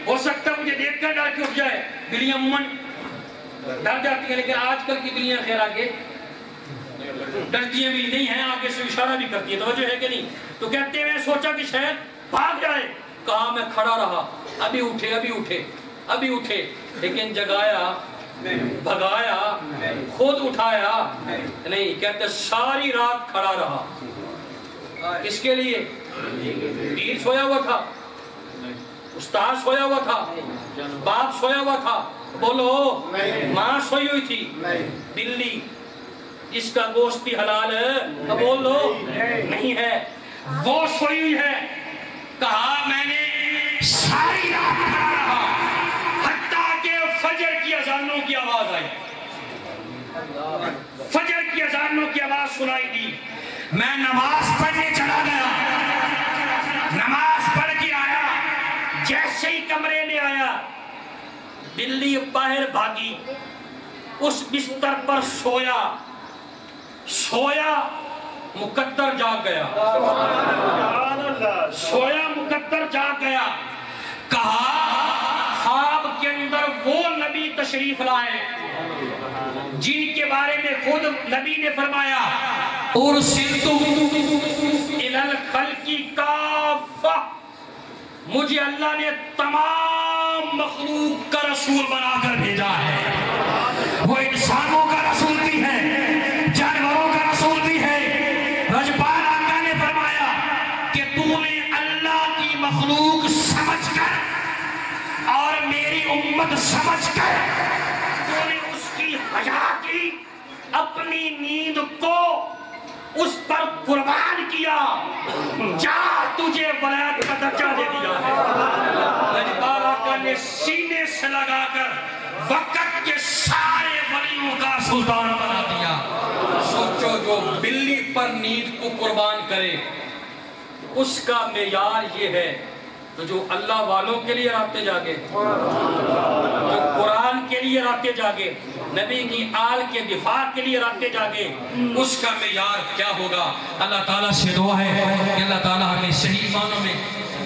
ہو سکتا ہے مجھے دیکھ کر ڈر کے اٹھ جائے۔ بلیاں عموماً ڈر جاتی ہیں، لیکن آج کل کی بلیاں خیر آگے ڈرتی بھی نہیں ہیں، آگے سے اشارہ بھی کرتی ہیں، توجہ ہے کہ نہیں؟ تو کہتے ہیں میں سوچا کہ شاید بھاگ جائے، کہا میں کھڑا رہا، ابھی اٹھے ابھی اٹھے ابھی اٹھے، لیکن جگایا بھگایا خود اٹھایا نہیں۔ کہتے ساری رات کھڑا رہا، کس کے لیے؟ پیر سویا ہوا تھا، استاد سویا ہوا تھا، باپ سویا ہوا تھا، بولو ماں سوئی ہوئی تھی، بلی جس کا گوشت بھی حلال ہے بولو نہیں ہے، وہ سوئی ہوئی ہے۔ کہا میں نے ساری رات کھڑا رہا حتیٰ کہ فجر کی اذانوں کی آواز آئی، فجر کی اذانوں کی آواز سنائی دی۔ میں نماز پڑھنے چلا گیا، نماز پڑھ کے آیا، جیسے ہی کمرے میں آیا بلی باہر بھاگی، اس بستر پر سویا مقدر جاگ گیا، سویا مقدر جاگ گیا۔ کہا خواب کے اندر وہ نبی تشریف لائے جن کے بارے میں خود نبی نے فرمایا ارسلت الی الخلق کافہ، مجھے اللہ نے تمام مخلوق کا رسول بنا کر بھیجا ہے۔ وہ انسانوں کا رسول بھی ہے، جانوروں کا رسول بھی ہے۔ رجبان آقا نے فرمایا کہ تو نے اللہ کی مخلوق سمجھ کر اور میری امت سمجھ کر تو نے اس کی حیا کی، اپنی نیند کو اس پر قربان کیا، جا تجھے ولایت کا درجہ دے دیا ہے۔ رجبان آقا نے سینے سے لگا کر وقت کے سارے ولیوں کا سلطان بنا دیا۔ سوچو جو بلی پر نیند کو قربان کرے اس کا معیار یہ ہے، تو جو اللہ والوں کے لیے راتے جاگے، جو قرآن کے لیے راتے جاگے، نبی کی آل کے دفاع کے لیے راتے جاگے، اس کا معیار کیا ہوگا؟ اللہ تعالیٰ سے دعا ہے کہ اللہ تعالیٰ ہمیں صحیح معنوں میں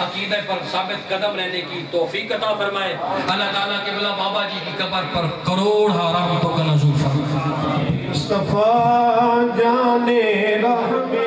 عقیدہ پر ثابت قدم رہنے کی توفیق عطا فرمائے۔ اللہ تعالیٰ کے بلا بابا جی کی قبر پر کروڑ رحمتوں کا نزول فرمائے۔ مصطفیٰ جانے رحمے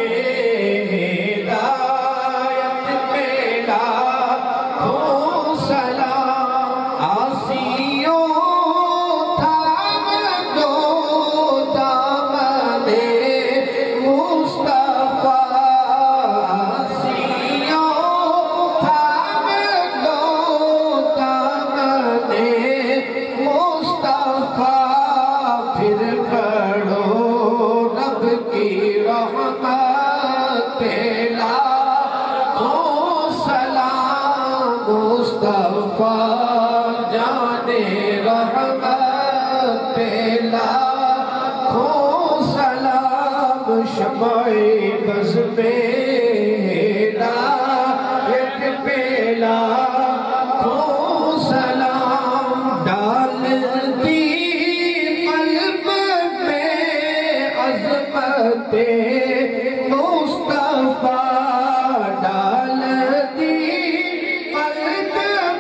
بز میرا ایک پیلا کو سلام ڈال دی قلب میں عظمت مصطفیٰ، ڈال دی قلب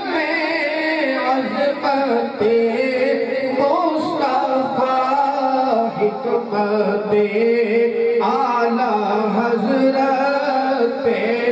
میں عظمت مصطفیٰ، حکمت حضرت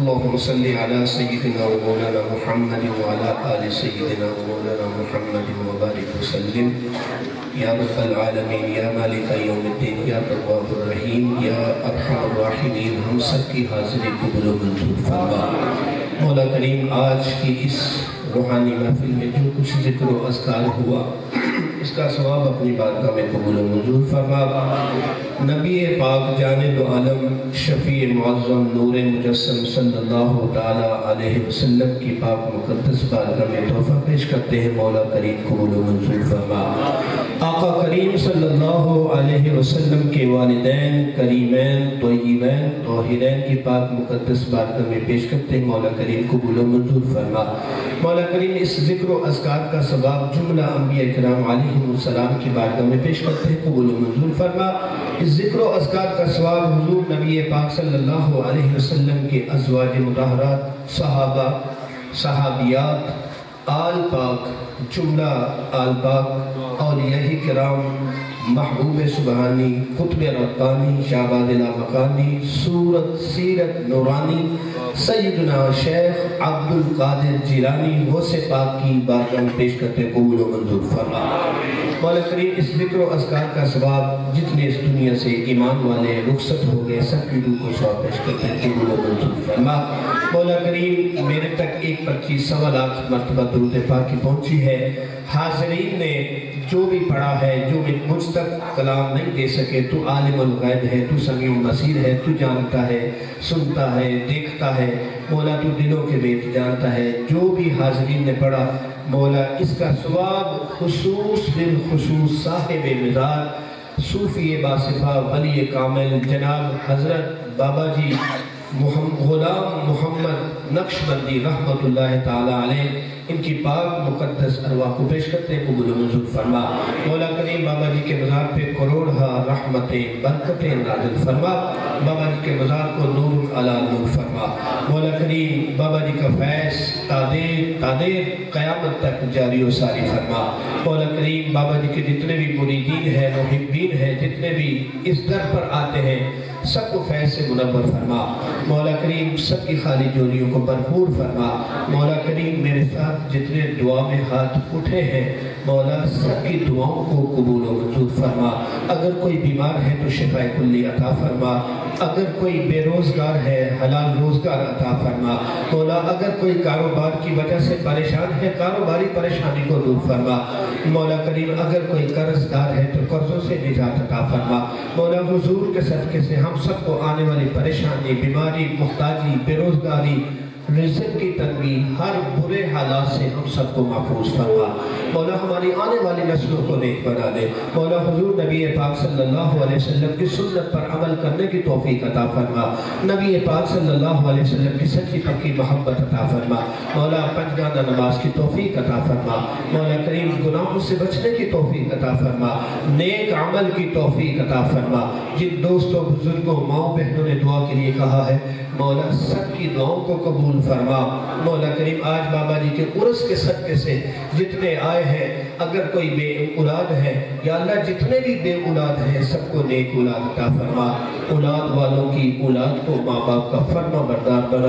اللهم صل على سيدنا ومولانا محمد وعلى آل سيدنا ومولانا محمد وبارك وسلم يا رب العالمين يا مالك يوم الدين يا تواب الرحيم يا أرحم الراحمين ہم سب کی حاضری قبول و منظور فرما۔ مولا کریم آج کی اس روحانی محفل میں جو کچھ ذکر و اذکار ہوا اس کا ثواب اپنی بارگاہ میں قبول و منظور فرما۔ نبی پاک جانب عالم شفیع معظم نور مجسم صلی اللہ تعالی علیہ وسلم کی پاک مقدس بارگاہ میں تحفہ پیش کرتے ہیں، مولا کریم قبول و منظور فرما۔ آقا کریم صلی اللہ علیہ وسلم کے والدین کریمین طیبین طاہرین کی پاک مقدس بارگاہ میں پیش کرتے ہیں، مولا کریم قبول و منظور فرما۔ مولا کریم اس ذکر و اذکار کا ثواب جملہ انبیاء کرام علیہ السلام کی بارگاہ میں پیش کرتے ہیں، قبول و منظور فرما۔ اس ذکر و اذکار کا ثواب حضور نبی پاک صلی اللہ علیہ وسلم کے ازواج مطہرات، صحابہ، صحابیات، آل پاک، جملہ آل پاک، اولیاء کرام، محبوب سبحانی، قطب ربانی، شہباز لامکانی، صورت سیرت نورانی، سیدنا شیخ عبد القادر جیلانی غوث پاک کی بارگاہ میں پیش کرتے قبول و منظور فرما۔ مولا کریم اس ذکر و اذکار کا ثواب جتنے اس دنیا سے ایمان والے رخصت ہو گئے سب کی روح کو ثواب پیش کرتے قبول و منظور فرما۔ مولا کریم میرے تک ایک پرچی 1.25 لاکھ مرتبہ درود پاک کی پہنچی ہے۔ حاضرین نے جو بھی پڑھا ہے، جو بھی مجھ تک کلام نہیں دے سکے، تو عالم الغیب ہے، تو سمیع البصیر ہے، تو جانتا ہے، سنتا ہے، دیکھتا ہے، مولا تو دلوں کے بیت جانتا ہے۔ جو بھی حاضرین نے پڑھا مولا اس کا ثواب خصوص بالخصوص صاحب مزار صوفی باصفہ ولی کامل جناب حضرت بابا جی غلام محمد نقشبندی رحمت اللہ تعالی علیہ ان کی پاک مقدس ارواح کو پیش کرتے ہیں، قبول و منظور فرما۔ مولا کریم بابا جی کے مزار پہ کروڑہا رحمتیں برکتیں نازل فرما، بابا جی کے مزار کو نور علی نور فرما۔ مولا کریم بابا جی کا فیض تادیر قیامت تک جاری و ساری فرما۔ مولا کریم بابا جی کے جتنے بھی مریدین ہیں، محبین ہیں، جتنے بھی اس در پر آتے ہیں سب کو فیض سے منور فرما۔ مولا کریم سب کی خالی جولیوں کو بھرپور فرما۔ مولا کریم میرے ساتھ جتنے دعا میں ہاتھ اٹھے ہیں مولا سب کی دعاؤں کو قبول و منظور فرما۔ اگر کوئی بیمار ہے تو شفا کلی عطا فرما، اگر کوئی بے روزگار ہے حلال روزگار عطا فرما۔ مولا اگر کوئی کاروبار کی وجہ سے پریشان ہے کاروباری پریشانی کو دور فرما۔ مولا کریم اگر کوئی قرض دار ہے تو قرضوں سے نجات عطا فرما۔ مولا حضور کے صدقے سے ہم سب کو آنے والی پریشانی، بیماری، محتاجی، بے روزگاری، رزق کی تنگی، ہر برے حالات سے ہم سب کو محفوظ فرما۔ مولا ہماری آنے والی نسلوں کو نیک بنا دے۔ مولا حضور نبی پاک صلی اللہ علیہ وسلم کی سنت پر عمل کرنے کی توفیق عطا فرما۔ نبی پاک صلی اللہ علیہ وسلم کی سچی پکی محبت عطا فرما۔ مولا پنجگانہ نماز کی توفیق عطا فرما۔ مولا کریم گناہوں سے بچنے کی توفیق عطا فرما، نیک عمل کی توفیق عطا فرما۔ جن دوستوں بزرگوں ماؤں بہنوں نے دعا کے لیے کہا ہے مولا سب کی دعاؤں کو قبول قبول فرما। مولا کریم آج بابا جی کے عرس کے صدقے سے جتنے آئے ہیں، اگر کوئی بے اولاد ہے یا اللہ جتنے بھی بے اولاد ہیں سب کو نیک اولاد عطا فرما۔ اولاد والوں کی اولاد کو ماں باپ کا فرما بردار بنا۔